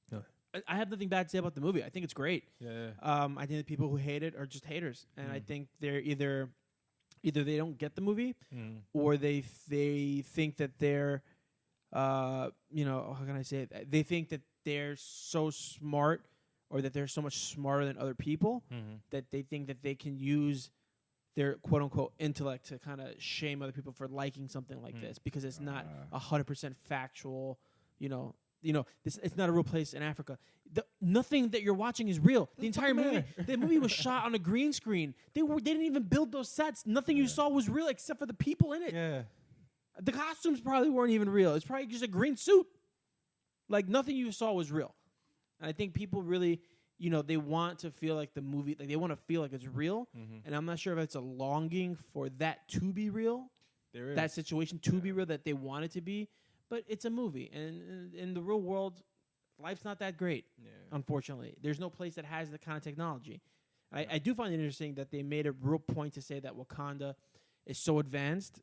No. I have nothing bad to say about the movie. I think it's great. Yeah. I think the people who hate it are just haters, and I think they're either they don't get the movie, or they think that they're, how can I say it? They think that they're so smart, or that they're so much smarter than other people, that they think that they can use their quote unquote intellect to kind of shame other people for liking something like this, because it's not 100% factual. It's not a real place in Africa. Nothing that you're watching is real. The entire movie, the movie was shot on a green screen. They didn't even build those sets. Nothing you saw was real except for the people in it. Yeah. The costumes probably weren't even real. It's probably just a green suit. Like, nothing you saw was real. And I think people really, they want to feel like the movie, like they want to feel like it's real. And I'm not sure if it's a longing for that to be real. There is. That situation to be real, that they want it to be. But it's a movie. And in the real world, life's not that great, unfortunately. There's no place that has the kind of technology. I do find it interesting that they made a real point to say that Wakanda is so advanced,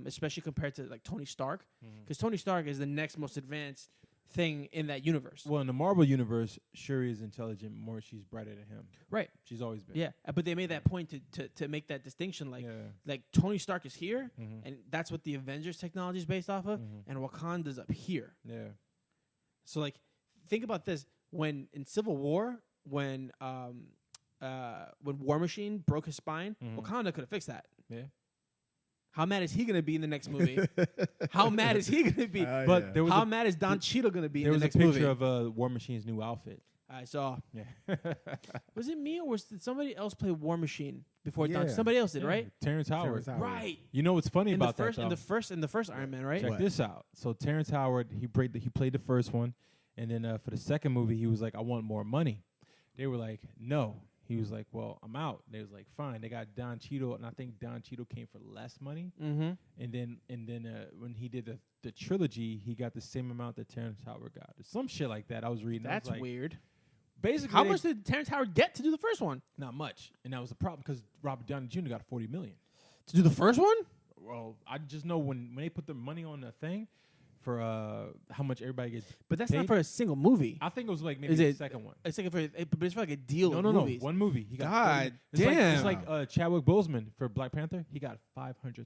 especially compared to, like, Tony Stark. Because Tony Stark is the next most advanced thing in that universe. Well, in the Marvel universe, Shuri is intelligent more. She's brighter than him. Right. She's always been. Yeah, but they made that point to make that distinction. Like Tony Stark is here, and that's what the Avengers technology is based off of, and Wakanda's up here. Yeah. So, like, think about this: when in Civil War, when War Machine broke his spine, Wakanda could have fixed that. Yeah. How mad is he going to be in the next movie? How mad is he going to be? But there was how mad is Don Cheadle going to be in the next movie? movie? There was a picture of War Machine's new outfit. I saw. Yeah. Was it me, or did somebody else play War Machine before Yeah. Don? Somebody else did, right? Terrence Howard. Right. You know what's funny about that? that? In the first Iron Man, right? Check this out. So Terrence Howard, he played the first one, and then for the second movie, he was like, "I want more money." They were like, "No." He was like, "Well, I'm out." They was like, "Fine." They got Don Cheadle, and I think Don Cheadle came for less money. And then when he did the trilogy, he got the same amount that Terrence Howard got. Some shit like that. I was reading. That's I was like, weird. Basically, how much did Terrence Howard get to do the first one? Not much, and that was the problem because Robert Downey Jr. got $40 million to do the first one. Well, I just know when they put the money on the thing for how much everybody gets. But that's paid, not for a single movie. I think it was like maybe the second one. It's like but it's for like a deal. No, of movies. One movie. He got God it's damn. Like Chadwick Boseman for Black Panther. He got $500,000.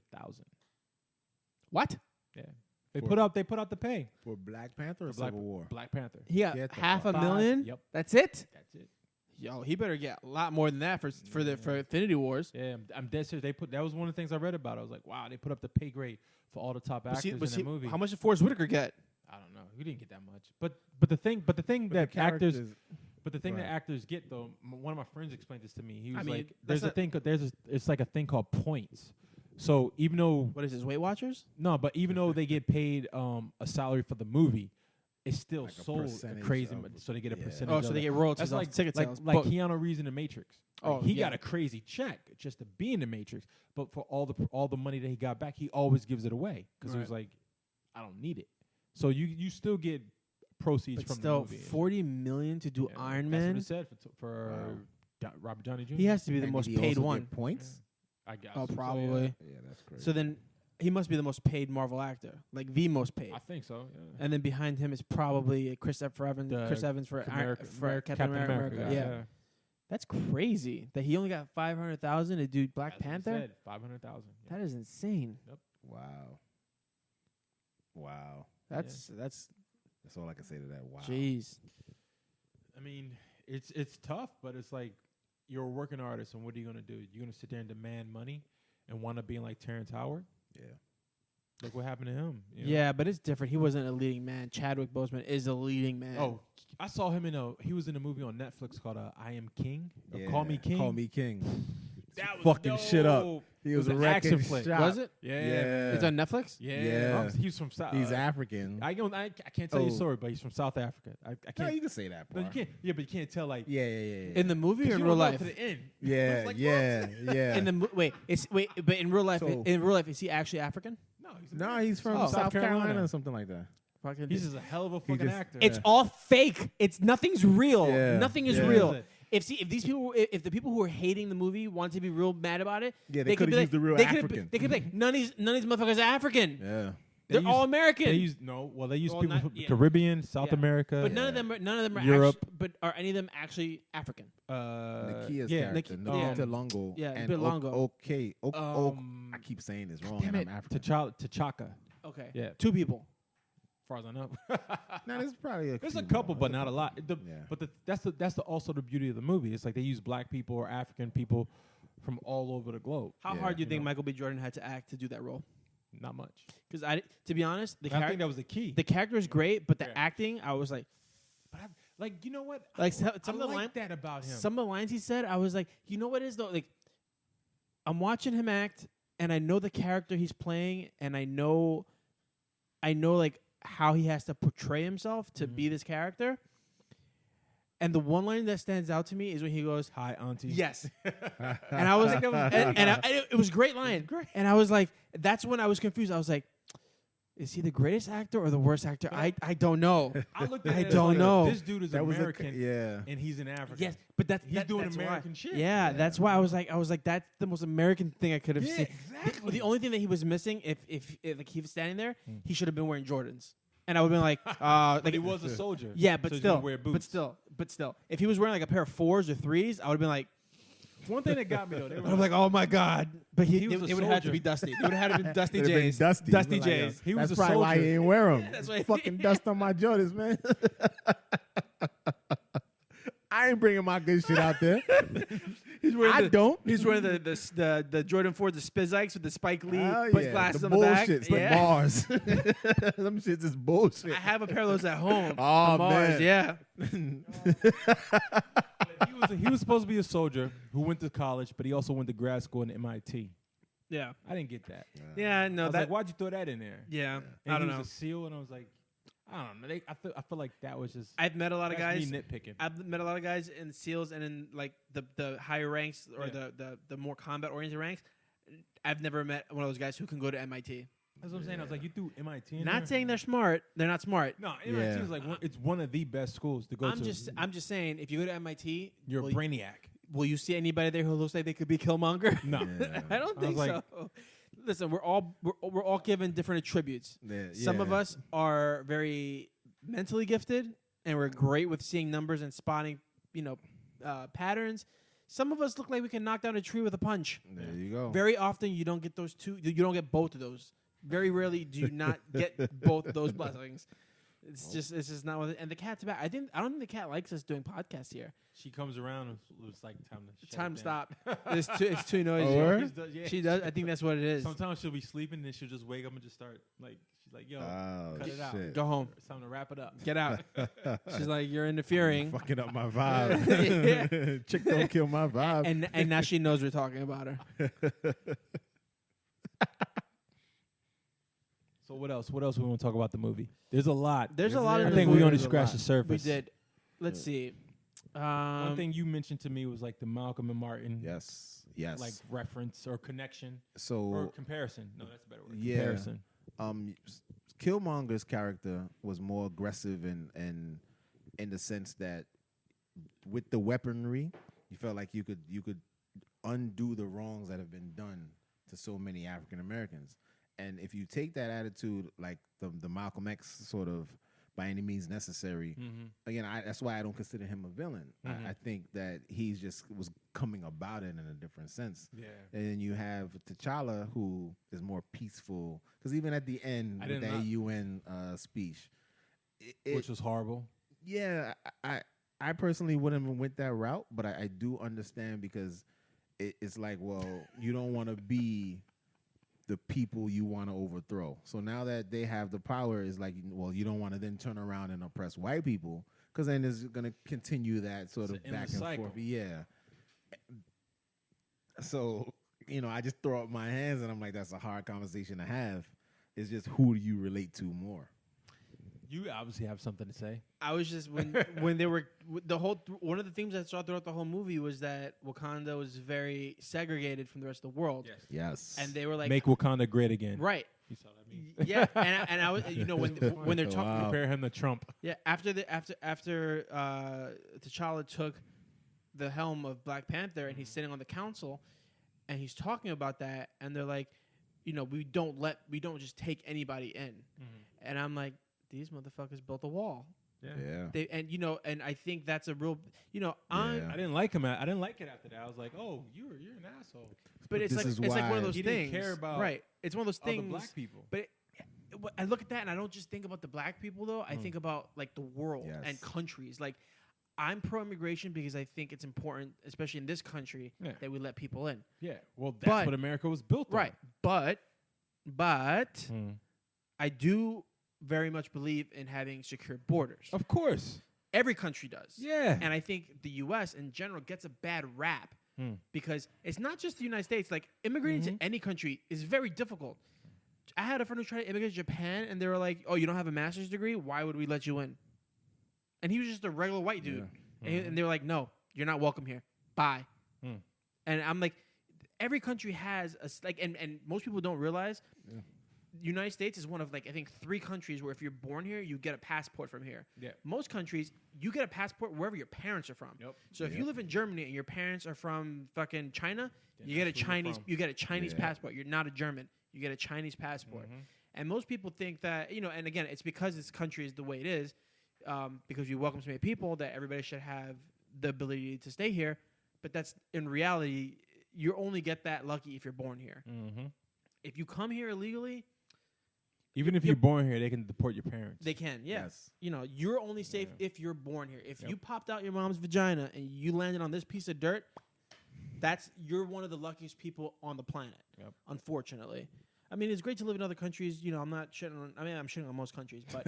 What? Yeah. They put out the pay for Black Panther or Civil War. Black Panther. He got $500,000. Yep. That's it. That's it. Yo, he better get a lot more than that for Infinity Wars. Yeah, I'm dead serious. That was one of the things I read about. I was like, wow, they put up the pay grade for all the top actors in the movie. How much did Forrest Whitaker get? I don't know. He didn't get that much. But the thing that actors get though, one of my friends explained this to me. He was like, it's like a thing called points. So even though what is this, Weight Watchers? No, but even though they get paid a salary for the movie, it's still like sold crazy, so they get a percentage. Oh, so they get royalties off ticket sales. Like Keanu Reeves in The Matrix. Oh, he got a crazy check just to be in The Matrix, but for all the money that he got back, he always gives it away because he was like, I don't need it. So you still get proceeds from the movie. $40 million to do Iron Man. That's what it said for Robert Downey Jr. He has to be the most paid one. Points. I guess. Oh, probably. Yeah, that's crazy. So then he must be the most paid Marvel actor, like the most paid. I think so. Yeah. And then behind him is probably Chris Evans for Captain America. Yeah. That's crazy that he only got $500,000 to do Black Panther. $500,000. That is insane. Yep. Wow. That's all I can say to that. Wow. Jeez. I mean, it's tough, but it's like you're a working artist, and what are you gonna do? You're gonna sit there and demand money and want to be like Terrence Howard? Yeah. Look what happened to him. Yeah, but it's different. He wasn't a leading man. Chadwick Boseman is a leading man. Oh, I saw him he was in a movie on Netflix called I Am King. Call Me King. Call Me King. That was fucking dope. shit up. He was an wrecking action flick. shop. Was it? Yeah. It's on Netflix? Yeah. He's from South. He's African. I can't tell you a story, but he's from South Africa. I can't. No, you can say that No, part. you can't. Yeah, but you can't tell like. Yeah. In the movie or in you real don't know life? to the end. Yeah, Like, yeah. In the but in real life, So- is he actually African? No, he's from Oh. South Carolina or something like that. He's just a hell of a fucking actor. It's all fake. Nothing's real. Yeah. Nothing is Yeah. real. If these people, if the people who are hating the movie want to be real mad about it, Yeah, they could could've be used the real they African. They could be like, none of these motherfuckers are African. Yeah. They're all American. They use people not- from yeah. Caribbean, South Yeah. America, But none of them are Europe. but are any of them actually African? Nakia's yeah. character, yeah. Nikita Longo. Yeah, and Nikita Longo. Okay. I keep saying this wrong, Damn and it, I'm African. T'Chaka. Okay. Yeah. 2 people. As far as I know. No, there's probably There's a few couple, more. but not a lot. Yeah. But that's also the beauty of the movie. It's like they use black people or African people from all over the globe. How Yeah. hard do you think know. Michael B. Jordan had to act to do that role? Not much. Because to be honest, I think that was the key. the character is great, but the Yeah. acting, I was like, Like, you know what? Like, I some of the like line- that about him. some of the lines he said, I was like, you know what it is though? Like, I'm watching him act, and I know the character he's playing, and I know like how he has to portray himself to be this character. And the one line that stands out to me is when he goes, Hi, auntie. "Yes," and I was like, it was a great line. Great. And I was like, that's when I was confused. I was like, is he the greatest actor or the worst actor? I don't know. I looked at I it as don't like, know. This dude is That was American, yeah. and he's an African. Yes, but He's doing that's American why. shit. Yeah, that's why I was like, that's the most American thing I could have Yeah, seen. exactly. The only thing that he was missing, if like he was standing there, he should have been wearing Jordans, and I would have been like, But he was a soldier. yeah, but so he's still, gonna wear boots. but still, if he was wearing like a pair of 4s or 3s, I would have been like, One thing that got me though, they were I'm like, oh my god. But He was a it would have had to soldier. be Dusty. It would have had to be Dusty It'd have been J's. Dusty. Dusty He's like, J's. He was That's a probably why he soldier. ain't wear them. That's why- Fucking dust on my Jordans, man. I ain't bringing my good shit out there. He's wearing I don't. He's wearing the Jordan 4, the Spizikes with the Spike Lee Oh, put yeah. glasses the on the back. bullshit. It's like Yeah. Mars. Them shit's just bullshit. I have a pair of those at home. Oh, from Mars, man. yeah. he was supposed to be a soldier who went to college, but he also went to grad school in MIT. Yeah. I didn't get that. Yeah, I no, was that like, why'd you throw that in there? yeah. And I don't he know. was a SEAL, and I was like, I don't know. I feel like that was just. I've met a lot of that's guys. me nitpicking. I've met a lot of guys in SEALs and in like the higher ranks or Yeah. the more combat oriented ranks. I've never met one of those guys who can go to MIT. That's what I'm saying. I was like, you threw MIT in Not there? saying they're smart. They're not smart. No, MIT Yeah. is like it's one of the best schools to go to. I'm just saying, if you go to MIT, You're a will, brainiac. will you see anybody there who looks like they could be Killmonger? No. Yeah. I don't I was think like- so. Listen, we're all given different attributes. Yeah, Some of yeah. us are very mentally gifted, and we're great with seeing numbers and spotting, patterns. Some of us look like we can knock down a tree with a punch. There you go. Very often, you don't get those two. You don't get both of those. Very rarely do you not get both of those blessings. It's just not what. And the cat's back. I don't think the cat likes us doing podcasts here. She comes around and it's like time to. It's shut time it to down. stop. It's too noisy. Oh, word? Yeah. She does. I think that's what it is. Sometimes she'll be sleeping and then she'll just wake up and just start like she's like, yo, Oh, cut it out. shit. Go home. It's time to wrap it up. Get out. She's like, you're interfering. Fucking up my vibe. Chick don't kill my vibe. And now she knows we're talking about her. So what else? What else we want to talk about the movie? There's a lot. There's a lot of I the think we movie. only There's a scratched lot. the surface. We did. Let's see. One thing you mentioned to me was like the Malcolm and Martin Yes. like reference or connection or So comparison. No, that's a better word. Yeah. Comparison. Killmonger's character was more aggressive in the sense that with the weaponry, you felt like you could undo the wrongs that have been done to so many African Americans. And if you take that attitude, like the Malcolm X sort of by any means necessary, again, that's why I don't consider him a villain. I think that he's just was coming about it in a different sense. Yeah. And then you have T'Challa, who is more peaceful, because even at the end with that UN speech, Which was horrible. yeah, I personally wouldn't have went that route, but I do understand because it's like, well, you don't want to be the people you want to overthrow. So now that they have the power, is like, well, you don't want to then turn around and oppress white people, because then it's going to continue that sort of back and forth. Yeah. So, I just throw up my hands and I'm like, that's a hard conversation to have. It's just, who do you relate to more? You obviously have something to say. I was just when they were one of the themes I saw throughout the whole movie was that Wakanda was very segregated from the rest of the world. Yes. And they were like, make Wakanda great again. Right. You saw that meme? Yeah. and I was, when they're talking, compare him to Trump. Yeah. After T'Challa took the helm of Black Panther and he's sitting on the council and he's talking about that, and they're like, we don't just take anybody in. And I'm like, these motherfuckers built a wall. Yeah. And I think that's a real, I didn't like him. I didn't like it after that. I was like, oh, you're an asshole. But it's like one of those he things. Didn't care about right. It's one of those things. The black people. But I look at that and I don't just think about the black people though. I think about like the world and countries. Like, I'm pro-immigration because I think it's important, especially in this country, that we let people in. Yeah. Well, that's what America was built on. Right. But I do very much believe in having secure borders. Of course. Every country does. Yeah. And I think the U.S. in general gets a bad rap because it's not just the United States. Like, immigrating to any country is very difficult. I had a friend who tried to immigrate to Japan, and they were like, oh, you don't have a master's degree? Why would we let you in? And he was just a regular white dude. Yeah. And they were like, no, you're not welcome here. Bye. And I'm like, every country has and most people don't realize United States is one of, like, I think 3 countries where if you're born here, you get a passport from here. Yeah. Most countries, you get a passport wherever your parents are from. Yep. So if you live in Germany and your parents are from fucking China, you get a Chinese passport. You're not a German. You get a Chinese passport. And most people think that, and again, it's because this country is the way it is, because we welcome so many people, that everybody should have the ability to stay here. But that's, in reality, you only get that lucky if you're born here. If you come here illegally, even if you're born here, they can deport your parents. They can, yes. You're only safe if you're born here. If you popped out your mom's vagina and you landed on this piece of dirt, you're one of the luckiest people on the planet. Unfortunately, I mean, it's great to live in other countries. I'm not shitting on. I mean, I'm shitting on most countries, but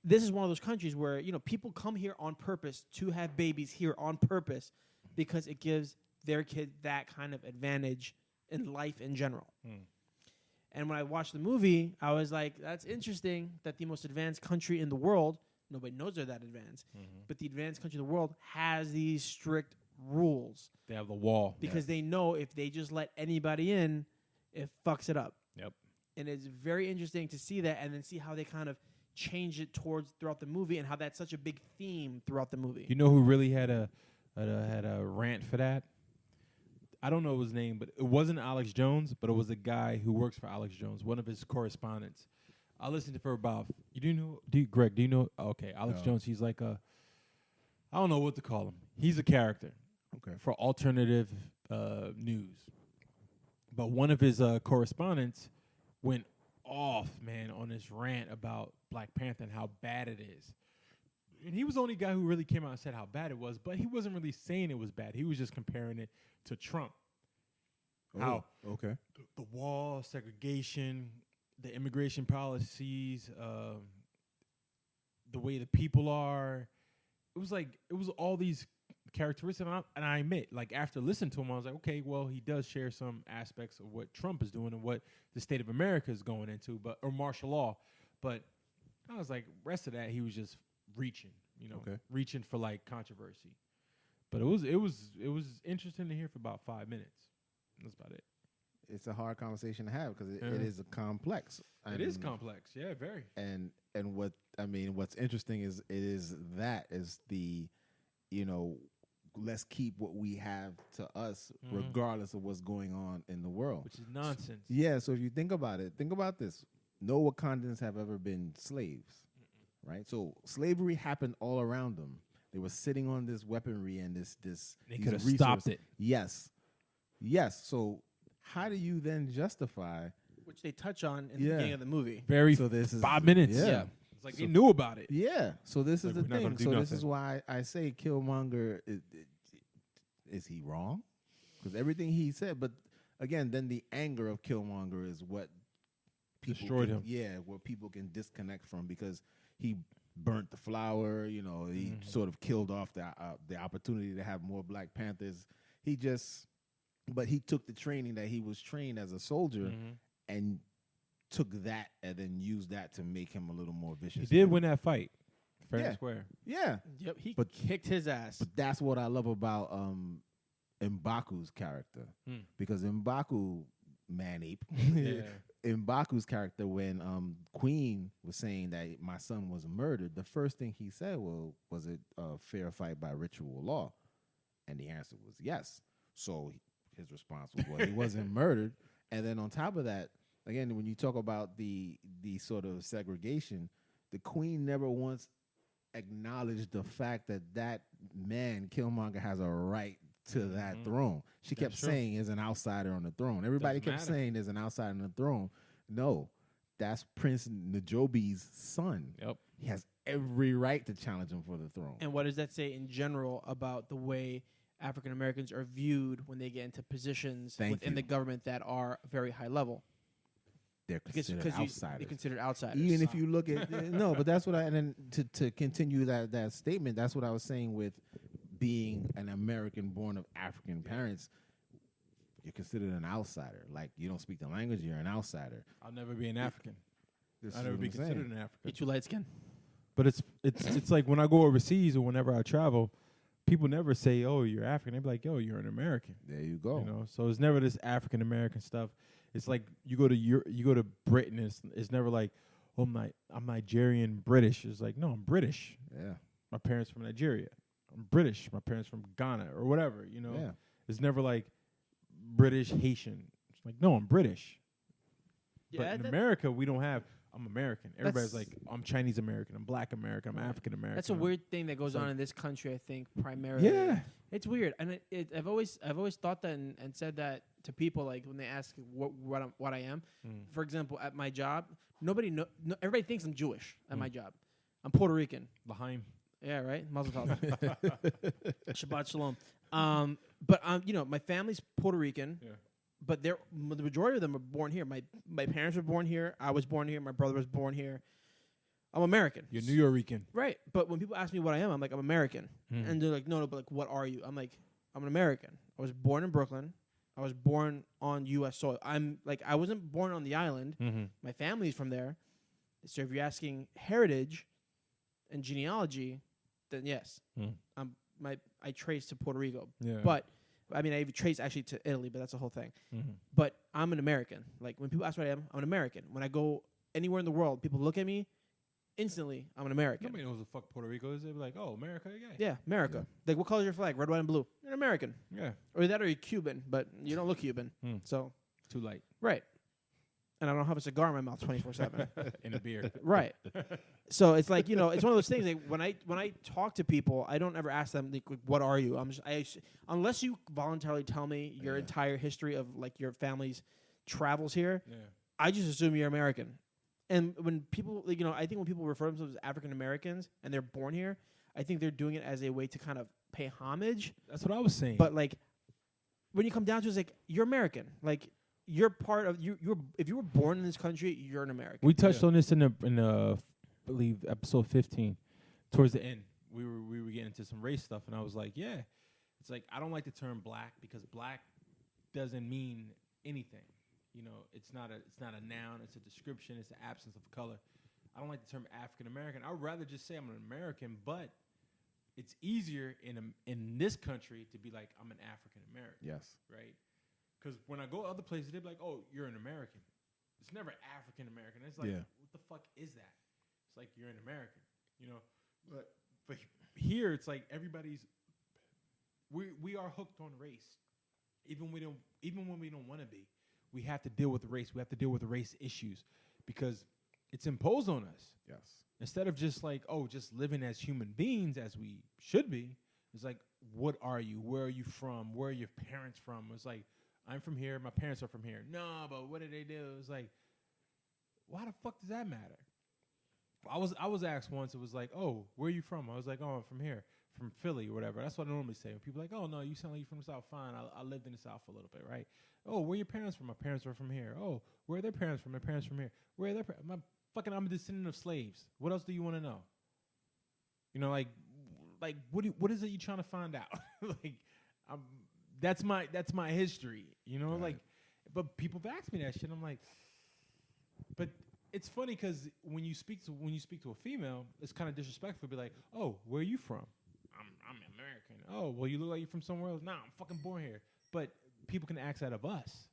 this is one of those countries where people come here on purpose to have babies here on purpose because it gives their kid that kind of advantage in life in general. And when I watched the movie, I was like, that's interesting that the most advanced country in the world, nobody knows they're that advanced, but the advanced country in the world has these strict rules. They have the wall. Because they know if they just let anybody in, it fucks it up. Yep. And it's very interesting to see that and then see how they kind of change it throughout the movie and how that's such a big theme throughout the movie. You know who really had a rant for that? I don't know his name, but it wasn't Alex Jones, but it was a guy who works for Alex Jones, one of his correspondents. I listened to for about. Greg? Do you know? Okay, Alex Jones. He's like I don't know what to call him. He's a character. Okay. For alternative news, but one of his correspondents went off, man, on this rant about Black Panther and how bad it is. And he was the only guy who really came out and said how bad it was, but he wasn't really saying it was bad. He was just comparing it to Trump. How the wall, segregation, the immigration policies, the way the people are. It was all these characteristics, and I admit, like, after listening to him, I was like, okay, well, he does share some aspects of what Trump is doing and what the state of America is going into, or martial law. But I was like, rest of that, he was just reaching, reaching for like controversy. But it was interesting to hear for about 5 minutes. That's about it. It's a hard conversation to have because it is a complex. It is complex, yeah, very. And what's interesting is the, let's keep what we have to us regardless of what's going on in the world. Which is nonsense. Yeah, so if you think about it, think about this. No Wakandans have ever been slaves, right? So slavery happened all around them. They were sitting on this weaponry and this. They could have stopped it. Yes. So how do you then justify? Which they touch on in the beginning of the movie. So this is 5 minutes. Yeah. It's like they knew about it. Yeah. So this is the thing. So this is nothing. why I say Killmonger, is he wrong? Because everything he said, but again, then the anger of Killmonger is what people destroyed him. Yeah, what people can disconnect from, because he burnt the flower. You know, he sort of killed off the opportunity to have more Black Panthers. But he took the training that he was trained as a soldier and took that and then used that to make him a little more vicious. He did win that fight, fair and square. Yeah. Yep, he kicked his ass. But that's what I love about M'Baku's character. Because M'Baku, man-ape, M'Baku's character, when Queen was saying that my son was murdered, the first thing he said, well, was it a fair fight by ritual law? And the answer was yes. So his response was, well, he wasn't murdered. And then on top of that, again, when you talk about the sort of segregation, the Queen never once acknowledged the fact that man, Killmonger, has a right to that throne. She kept saying is an outsider on the throne. Everybody kept saying there's an outsider on the throne. No, that's Prince Najobi's son. Yep. He has every right to challenge him for the throne. And what does that say in general about the way African Americans are viewed when they get into positions within the government that are very high level? They're considered outsiders. They're considered outsiders. Even if you look at no, but that's what and then to continue that statement, that's what I was saying with being an American born of African parents. You're considered an outsider. Like, you don't speak the language, you're an outsider. I'll never be an African. I'll never be considered an African. You're too light skinned. But it's like when I go overseas or whenever I travel, people never say, "Oh, you're African." They be like, "Yo, you're an American." There you go. You know, so it's never this African American stuff. It's like you go to Britain. It's never like, "Oh, I'm Nigerian British." It's like, no, I'm British. Yeah. My parents from Nigeria. I'm British. My parents from Ghana or whatever. You know. Yeah. It's never like British Haitian. It's like, no, I'm British. Yeah, but in America, we don't have. I'm American. Everybody's like, I'm Chinese American. I'm Black American. I'm African American. That's a weird thing that goes on in this country, I think, primarily. Yeah. It's weird. And I've always thought that and said that to people, like, when they ask what I am. For example, at my job, everybody thinks I'm Jewish at my job. I'm Puerto Rican. L'chaim. Yeah, right? Mazel tov. Shabbat shalom. But my family's Puerto Rican. Yeah. But the majority of them are born here. My parents were born here. I was born here. My brother was born here. I'm American. You're New Yorkican. Right. But when people ask me what I am, I'm like, I'm American. And they're like, no, but like, what are you? I'm like, I'm an American. I was born in Brooklyn. I was born on U.S. soil. I wasn't born on the island. My family's from there. So if you're asking heritage and genealogy, then yes, I trace to Puerto Rico. Yeah. But I mean, I even trace actually to Italy, but that's a whole thing. But I'm an American. Like, when people ask what I am, I'm an American. When I go anywhere in the world, people look at me, instantly, I'm an American. Nobody knows what the fuck Puerto Rico is. They're like, oh, America, Yeah, America. Yeah. Like, what color is your flag? Red, white, and blue. You're an American. Yeah. Or that, or you're Cuban, but you don't look Cuban. So too light. Right. And I don't have a cigar in my mouth 24/7. And a beer. Right. So it's like, it's one of those things. Like, when I talk to people, I don't ever ask them, like, what are you? Unless you voluntarily tell me your entire history of, like, your family's travels here, I just assume you're American. And when people, like, I think when people refer to themselves as African Americans and they're born here, I think they're doing it as a way to kind of pay homage. That's what I was saying. But, like, when you come down to it, it's like, you're American. Like, you're part of if you were born in this country, you're an American. We touched on this in I believe episode 15. Towards the end, we were getting into some race stuff, and I was like, yeah, it's like, I don't like the term black because black doesn't mean anything. It's not a noun. It's a description. It's the absence of color. I don't like the term African American. I would rather just say I'm an American, but it's easier in this country to be like, I'm an African American. Yes. Right. Because when I go other places, they're like, "Oh, you're an American." It's never African American. It's like, what the fuck is that? It's like, you're an American, But here, it's like everybody's. We are hooked on race, even when we don't want to be. We have to deal with race. We have to deal with race issues because it's imposed on us. Yes. Instead of just like, just living as human beings as we should be, it's like, what are you? Where are you from? Where are your parents from? It's like, I'm from here. My parents are from here. No, but what did they do? It's like, why the fuck does that matter? I was asked once. It was like, oh, where are you from? I was like, oh, I'm from here. from Philly or whatever. That's what I normally say. When people are like, oh, no, you sound like you're from the South. Fine, I lived in the South for a little bit, right? Oh, where are your parents from? My parents are from here. Oh, where are their parents from? My parents from here. Where are their parents? I'm a descendant of slaves. What else do you want to know? You know, like what is it you trying to find out? Like, that's my history. You know, right. Like, but people have asked me that shit. I'm like, but it's funny because when you speak to a female, it's kind of disrespectful to be like, oh, where are you from? I'm American. Oh, well, you look like you're from somewhere else. Nah, I'm fucking born here. But people can ask that of us.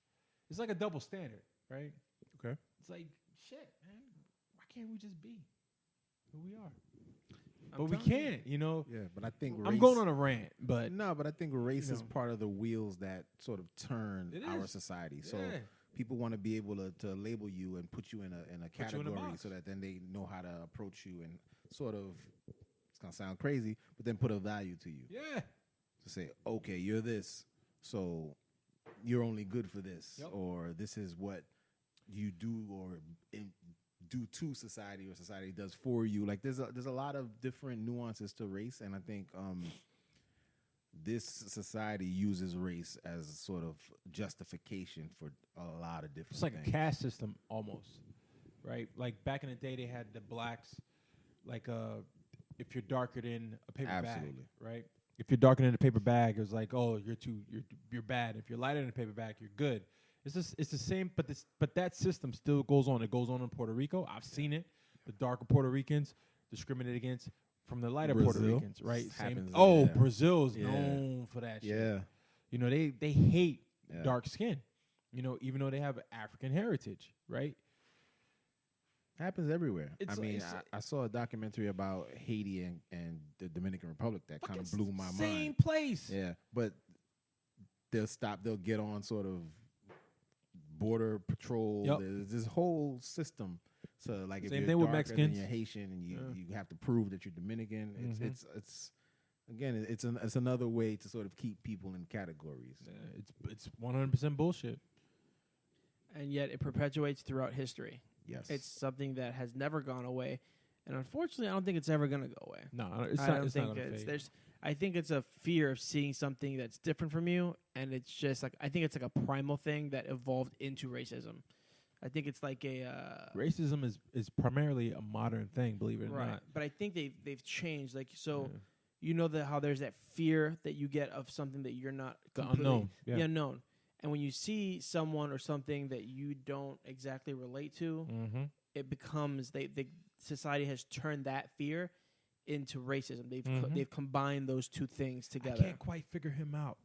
It's like a double standard, right? Okay. It's like, shit, man. Why can't we just be who we are? But we can't, you know. Yeah, but I think I'm going on a rant, but but I think race is part of the wheels that sort of turn our society. So people want to be able to label you and put you in a category so that then they know how to approach you and sort of, it's gonna sound crazy, but then put a value to you. Yeah. To say, okay, you're this, so you're only good for this, or this is what you do or do to society or society does for you. Like there's a lot of different nuances to race, and I think this society uses race as sort of justification for a lot of different. It's like things. A caste system almost, right? Like back in the day, they had the blacks. Like if you're darker than a paper bag, right? If you're darker than a paper bag, it was like, oh, you're bad. If you're lighter than a paper bag, you're good. It's the same, but that system still goes on. It goes on in Puerto Rico. I've seen it. The darker Puerto Ricans discriminated against from the lighter Puerto Ricans, right? Brazil's known for that shit. Yeah. You know, they hate dark skin, you know, even though they have African heritage, right? Happens everywhere. I saw a documentary about Haiti and the Dominican Republic that kind of blew my mind. Same place. Yeah, but they'll get on sort of border patrol. There's this whole system. So like if you're darker than you're Haitian and you have to prove that you're Dominican, it's another way to sort of keep people in categories. Yeah, it's 100% bullshit. And yet it perpetuates throughout history. Yes. It's something that has never gone away. And unfortunately, I don't think it's ever going to go away. No, it's not going to fade. I think it's a fear of seeing something that's different from you, and it's just like I think it's like a primal thing that evolved into racism. I think it's like a racism is primarily a modern thing, believe it or not. But I think they've changed. Like you know how there's that fear that you get of something that you're not the unknown, the unknown. And when you see someone or something that you don't exactly relate to, it becomes the society has turned that fear into racism. They've combined those two things together. I can't quite figure him out.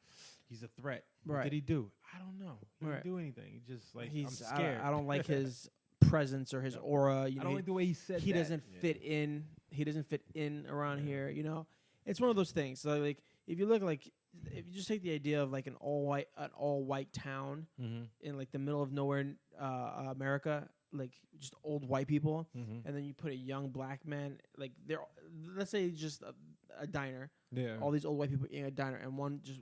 He's a threat. Right. What did he do? I don't know. He didn't do anything. He just I'm scared. I don't like his presence or his aura. You know, I don't like the way he said he doesn't fit in. He doesn't fit in around here. You know, it's one of those things. So like if you look like. If you just take the idea of like an all white town in like the middle of nowhere in America, like just old white people, and then you put a young black man, like let's say just a diner, all these old white people in a diner, and one just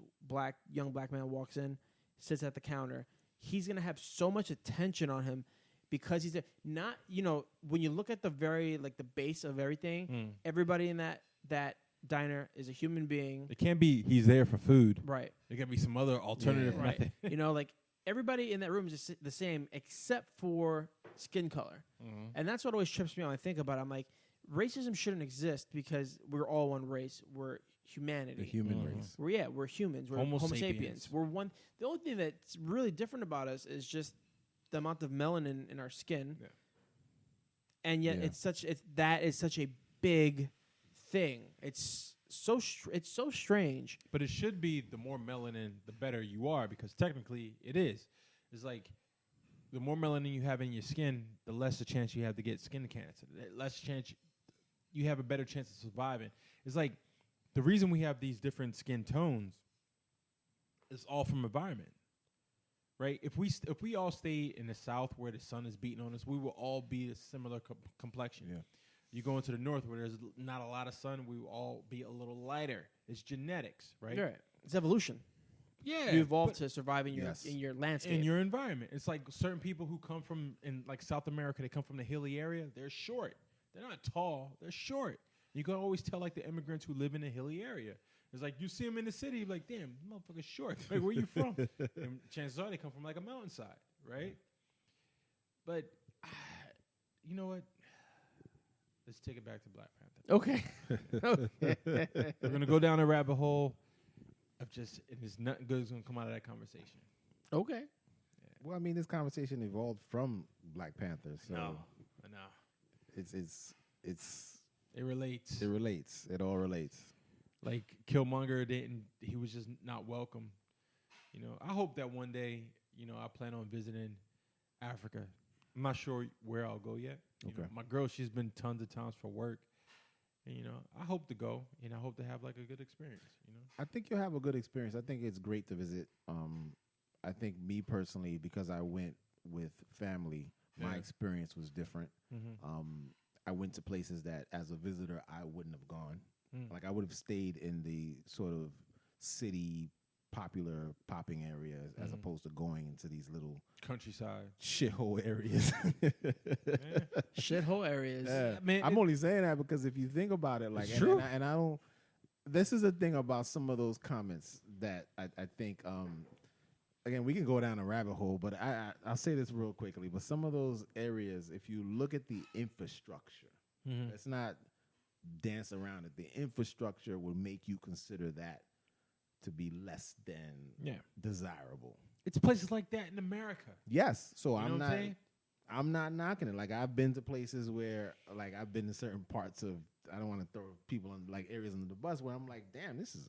young black man walks in, sits at the counter. He's gonna have so much attention on him because he's not, you know, when you look at the base of everything, everybody in that diner is a human being. It can't be he's there for food. Right. There can be some other alternative method. You know, like everybody in that room is just the same except for skin color. And that's what always trips me out when I think about it. I'm like, racism shouldn't exist because we're all one race. We're humanity. The human race. We're humans. We're Homo sapiens. We're one. The only thing that's really different about us is just the amount of melanin in our skin. Yeah. And yet that is such a big thing. It's so strange. But it should be the more melanin, the better you are, because technically it is. It's like the more melanin you have in your skin, the less the chance you have to get skin cancer. The less chance you have a better chance of surviving. It's like the reason we have these different skin tones is all from environment, right? If we all stay in the South where the sun is beating on us, we will all be a similar complexion. Yeah. You go into the North where there's not a lot of sun, we will all be a little lighter. It's genetics, right? Right. It's evolution. Yeah. You evolved to survive in your landscape. In your environment. It's like certain people who come from, in like South America, they come from the hilly area, they're short. They're not tall, they're short. You can always tell like the immigrants who live in a hilly area. It's like you see them in the city, you're like, damn, motherfucker's short. Like, where you from? And chances are they come from like a mountainside, right? But you know what? Let's take it back to Black Panther. Okay. We're gonna go down a rabbit hole of just, and there's nothing good is gonna come out of that conversation. Okay. Yeah. Well, I mean, this conversation evolved from Black Panther, so No. it's It relates. it relates. It all relates. Like Killmonger he was just not welcome. You know, I hope that one day, you know, I plan on visiting Africa. I'm not sure where I'll go yet. You know, my girl, she's been tons of times for work. And, you know, I hope to go, and I hope to have like a good experience, you know. I think you'll have a good experience. I think it's great to visit. I think me personally, because I went with family, my experience was different. I went to places that as a visitor I wouldn't have gone. Like I would have stayed in the sort of city popular popping areas as opposed to going into these little Countryside shithole areas. Shithole areas. Yeah. Man, I'm only saying that because if you think about it, like, it's true. And I don't. This is the thing about some of those comments that I think. Again, we can go down a rabbit hole, but I'll say this real quickly. But some of those areas, if you look at the infrastructure, let's not dance around it. The infrastructure will make you consider that to be less than desirable. It's places like that in America. Yes, so You know what I'm saying? I'm not knocking it. Like I've been to places where, like I've been to certain parts of. I don't want to throw people in like areas under the bus where I'm like, damn, this is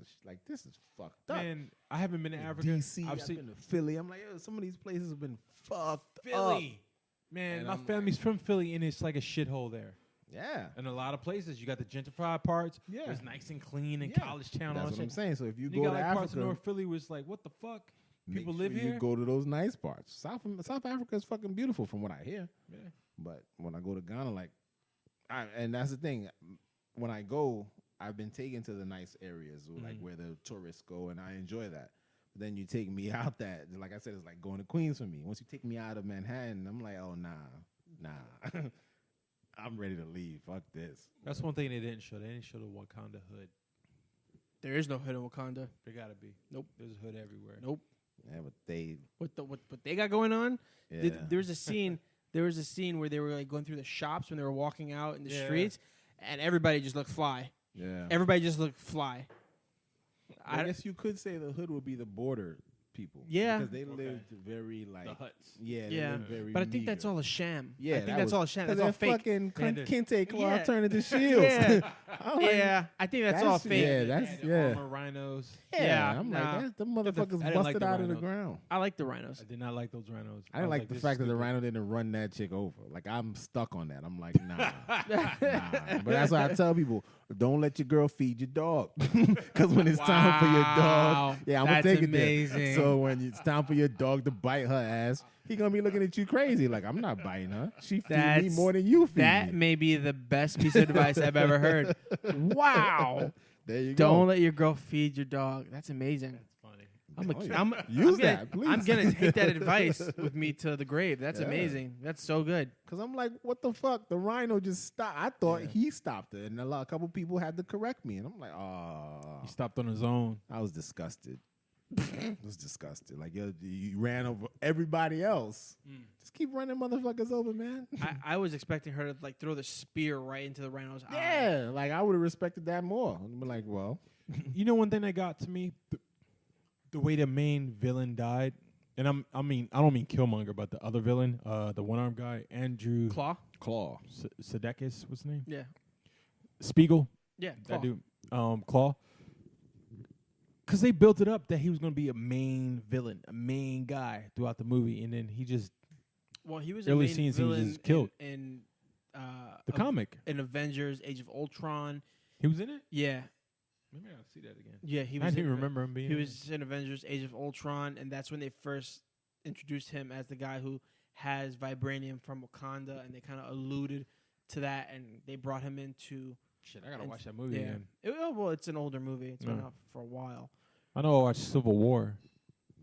fucked up. Man, I haven't been to Africa. DC, I've been to Philly. I'm like, yo, some of these places have been fucked Philly. up. Man, And my I'm family's from Philly, and it's like a shithole there. Yeah. In a lot of places, you got the gentrified parts. Yeah. It's nice and clean and Yeah. College Town. That's all what that I'm shit. saying. So if you You go got to like Africa, parts of North Philly was like, what the fuck? People make live sure here. You go to those nice parts. South Africa is fucking beautiful from what I hear. Yeah. But when I go to Ghana, like, and that's the thing. When I go, I've been taken to the nice areas, like where the tourists go, and I enjoy that. But then you take me out that, like I said, it's like going to Queens for me. Once you take me out of Manhattan, I'm like, oh, nah. I'm ready to leave. Fuck this. That's one thing they didn't show. They didn't show the Wakanda hood. There is no hood in Wakanda. There gotta be. Nope. There's a hood everywhere. Nope. Yeah, but they. What they got going on? Yeah. There was a scene. There was a scene where they were like going through the shops when they were walking out in the streets, and everybody just looked fly. Yeah. Everybody just looked fly. I guess you could say the hood would be the border people. Yeah. Because they lived very like. The huts. Yeah. They Yeah, lived very but I think that's meager. all a sham. Yeah, I think that's all a sham. That's all fake. Fucking Bandit. kente cloth Yeah. turned into shields. Yeah. I'm like, Yeah, I think that's all fake. Yeah, that's Armor rhinos. Yeah, I'm nah. like, the motherfuckers I didn't busted like the out of the rhinos. ground. I like the rhinos. I did not like those rhinos. I didn't was like the this fact that the stupid. rhino didn't run that chick over. Like I'm stuck on that. I'm like, nah. But that's why I tell people, don't let your girl feed your dog, because when it's time for your dog, I'm gonna That's take amazing. it there. So when it's time for your dog to bite her ass, he gonna be looking at you crazy. Like I'm not biting her. She feed me That's- more than you feed That me. may be the best piece of advice I've ever heard. Wow. There you Don't go. let your girl feed your dog. That's amazing. That's funny. Oh, yeah. I'm Use gonna, that, please. I'm gonna take that advice with me to the grave. That's Yeah. amazing. That's so good. Cause I'm like, what the fuck? The rhino just stopped. I thought he stopped it, and a couple people had to correct me, and I'm like, oh, He stopped on his own. I was disgusted. I was disgusted. Like you ran over everybody else. Just keep running motherfuckers over, man. I was expecting her to like throw the spear right into the rhino's eye. Yeah, like I would have respected that more. I'd be like, well, You know, one thing that got to me, the way the main villain died, and I don't mean Killmonger, but the other villain, the one-armed guy, Andrew Claw. Sudeikis, what's his name? Yeah. Spiegel. Yeah. Claw. That dude, Claw. Because they built it up that he was going to be a main villain, a main guy throughout the movie, and then he just Well, he was Early a main scenes he was villain just killed. in the comic. in Avengers: Age of Ultron. He was in it. Yeah. Maybe I'll see that again. Yeah, he was. I didn't in even remember him being. He in was in Avengers: Age of Ultron, and that's when they first introduced him as the guy who has vibranium from Wakanda, and they kind of alluded to that, and they brought him into. Shit, I gotta watch that movie again. Well, it's an older movie. It's been Yeah. out for a while. I know I watched Civil War.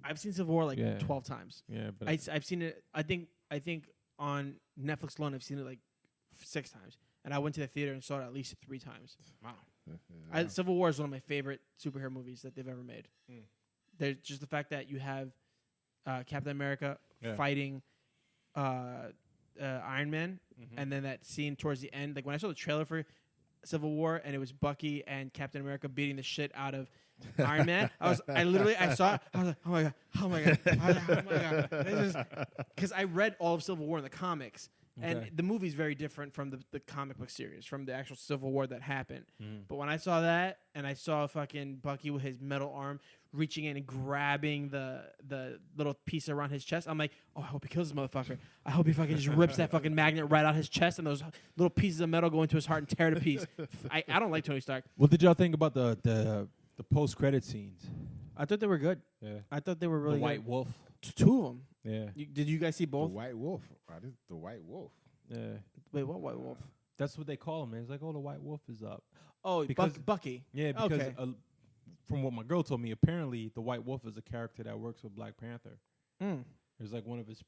I've seen Civil War like Yeah. 12 times. Yeah, but I've seen it. I think on Netflix alone, I've seen it like 6 times. and I went to the theater and saw it at least 3 times. Wow. Civil War is one of my favorite superhero movies that they've ever made. There's just the fact that you have Captain America fighting Iron Man, and then that scene towards the end, like when I saw the trailer for Civil War and it was Bucky and Captain America beating the shit out of Iron Man, I saw it, I was like, oh my god, because I read all of Civil War in the comics. And the movie's very different from the comic book series, from the actual Civil War that happened. But when I saw that, and I saw fucking Bucky with his metal arm reaching in and grabbing the little piece around his chest, I'm like, oh, I hope he kills this motherfucker. I hope he fucking just rips that fucking magnet right out his chest, and those little pieces of metal go into his heart and tear it to pieces. I don't like Tony Stark. What did y'all think about the post-credit scenes? I thought they were good. Yeah. I thought they were really the White good. Wolf. 2 of them. Yeah. Did you guys see both? The White Wolf. The White Wolf. Yeah. Wait, what White Wolf? That's what they call him, man. It's like, oh, the White Wolf is up. Oh, because Bucky. Yeah, because okay. From what my girl told me, apparently the White Wolf is a character that works with Black Panther. It's like one of his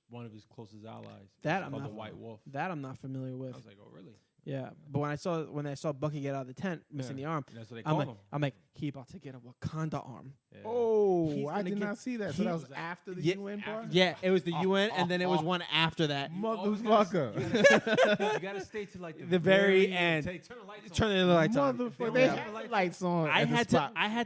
closest allies. That I'm called not the White Wolf. That I'm not familiar with. I was like, oh, really? Yeah, but when I saw Bucky get out of the tent missing the arm, that's what they call him. I'm like, he about to get a Wakanda arm. Yeah. Oh, I did not see that. So that was after the UN part? Yeah, it was the UN, and then it was one after that. Motherfucker. You gotta stay to like the very end. Turn the lights on. Turn the lights on. Motherfucker. They had the lights on. I had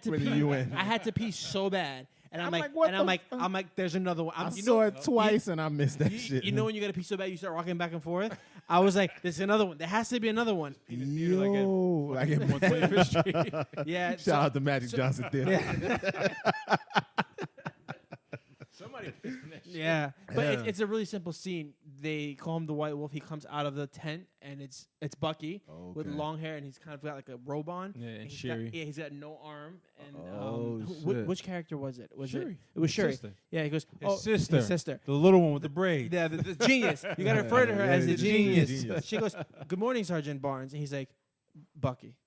to for pee. the UN. I had to pee so bad. And I'm like, what I'm like, there's another one. I saw it twice and I missed that shit. You know when you got to pee so bad, you start rocking back and forth. I was like, there's another one. There has to be another one. Yo, like in 125th Street. Yeah. Shout out to Magic Johnson Theater. Yeah. Somebody pissed in that shit. Yeah, but it's a really simple scene. They call him the White Wolf. He comes out of the tent, and it's Bucky with long hair, and he's kind of got like a robe on. Yeah, and he's Shuri. He's got no arm. And which character was it? Shuri. It was Shuri. Sister. Yeah, he goes, His sister. His sister. The little one with the braids. Yeah, the genius. You got to refer to her as the genius. Genius. She goes, "Good morning, Sergeant Barnes," and he's like, "Bucky."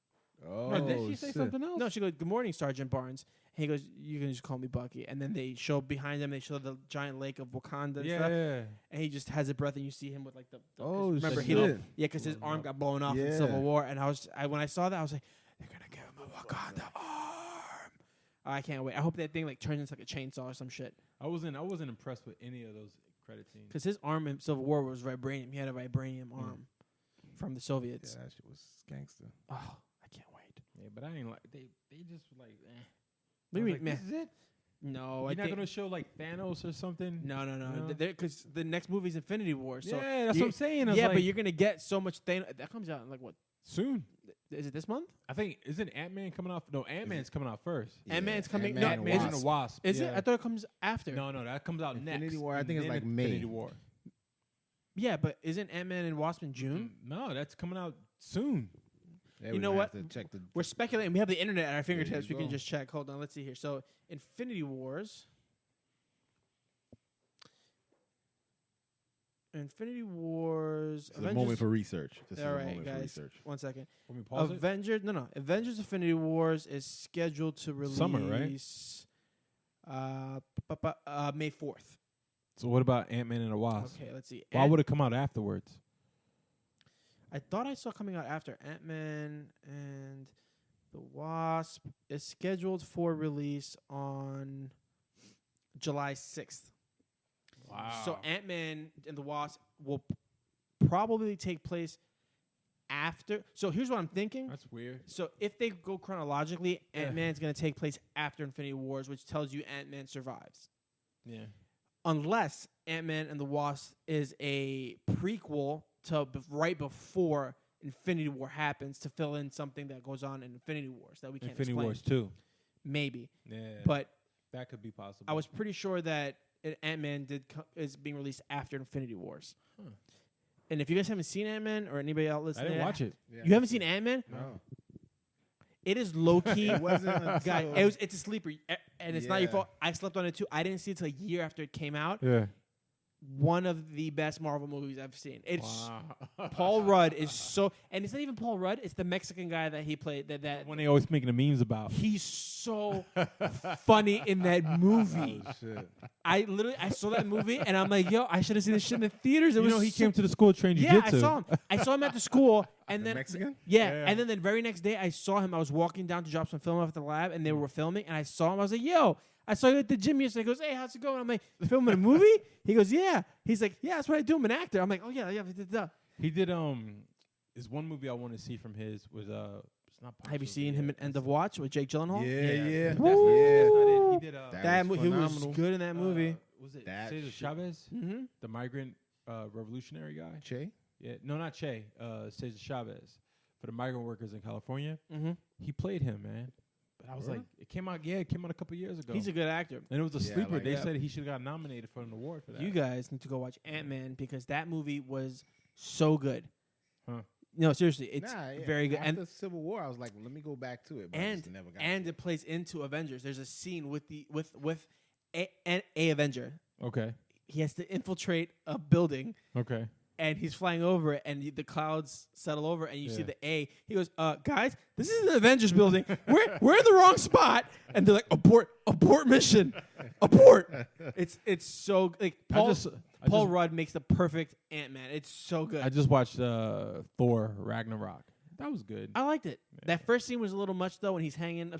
Oh, No, did she say something else? No, she goes, "Good morning, Sergeant Barnes." And he goes, "You can just call me Bucky." And then they show behind them, they show the giant lake of Wakanda and stuff. Yeah. And he just has a breath, and you see him with like the Oh, remember shit. because his arm got blown off in Yeah. Civil War, and when I saw that, I was like, they're gonna give him a Wakanda arm. I can't wait. I hope that thing like turns into like a chainsaw or some shit. I wasn't impressed with any of those credit scenes. Because his arm in Civil War was vibranium. He had a vibranium arm from the Soviets. Yeah, that shit was gangster. Oh, I can't wait. Yeah, but I ain't like they just like. What do you mean, man? This is it? No, You're I not think gonna show like Thanos or something. no. Because the next movie's Infinity War. So yeah, that's what I'm saying. Yeah, but you're gonna get so much Thanos. That comes out in like what? Soon. Is it this month? I think isn't Ant-Man coming out? No, Ant-Man's coming out first. Yeah, Ant-Man's coming. Ant-Man No, and Ant-Man and the Wasp. is yeah. it? I thought it comes after. No, that comes out next. Infinity War, I think And it's then like May. Infinity War. Yeah, but isn't Ant-Man and Wasp in June? No, that's coming out soon. Yeah, You know we what? have to check the We're speculating. We have the internet at our fingertips. We go. can just check. Hold on. Let's see here. So, Infinity Wars. It's a moment for research. This is All a right, moment for guys. research. 1 second. Let me pause it. Avengers. No. Avengers: Infinity Wars is scheduled to release Summer, right? May 4th. So what about Ant-Man and the Wasp? Okay, let's see. Why would it come out afterwards? I thought I saw coming out after Ant-Man and the Wasp is scheduled for release on July 6th. Wow. So Ant-Man and the Wasp will probably take place after. So here's what I'm thinking. That's weird. So if they go chronologically, Yeah. Ant-Man's going to take place after Infinity Wars, which tells you Ant-Man survives. Yeah. Unless Ant-Man and the Wasp is a prequel to right before Infinity War happens to fill in something that goes on in Infinity Wars that we can't Infinity explain. Wars 2. Maybe. Yeah. But that could be possible. I was pretty sure that Ant-Man is being released after Infinity Wars. Huh. And if you guys haven't seen Ant-Man or anybody else I listening, didn't watch it. Yeah. You haven't seen Ant-Man? No. It is low key. It wasn't until- Guy, it's a sleeper, and it's not your Yeah. fault. I slept on it too. I didn't see it till a year after it came out. Yeah. one of the best Marvel movies I've seen. It's Paul Rudd is so, and it's not even Paul Rudd. It's the Mexican guy that he played. That when they always making the memes about. He's so funny in that movie. Oh, shit. I saw that movie and I'm like, yo, I should have seen this shit in the theaters. It was he came to the school to train yeah, jiu-jitsu. I saw him at the school, and then Mexican. Yeah, and then the very next day I saw him. I was walking down to drop some film off at the lab, and they were filming, and I saw him. I was like, yo. I saw you at the gym yesterday. He goes, hey, how's it going? I'm like, filming a movie? He goes, yeah. He's like, yeah, that's what I do. I'm an actor. I'm like, oh, yeah. He did, is one movie I want to see from his was, it's not Have you seen him in End of Watch with Jake Gyllenhaal? Yeah. That's not it. He did, he was good in that movie. Was it That Cesar shit. Chavez? Mm-hmm. The migrant revolutionary guy? Che. Yeah, no, not Che. Cesar Chavez. For the migrant workers in California. Mm-hmm. He played him, man. But I was like, it came out a couple years ago. He's a good actor. And it was a sleeper. like they that. said he should have got nominated for an award for that. You guys need to go watch Ant-Man because that movie was so good. Huh. No, seriously, it's very good. After Civil War, I was like, let me go back to it. But I just never got and to it plays into Avengers. There's a scene with a Avenger. Okay. He has to infiltrate a building. Okay. And he's flying over it, and the clouds settle over, and you see Yeah. the A. He goes, guys, this is the Avengers building. We're in the wrong spot. And they're like, abort mission. Abort. It's so, like, Paul Rudd makes the perfect Ant-Man. It's so good. I just watched Thor Ragnarok. That was good. I liked it. Yeah. That first scene was a little much, though, when he's hanging,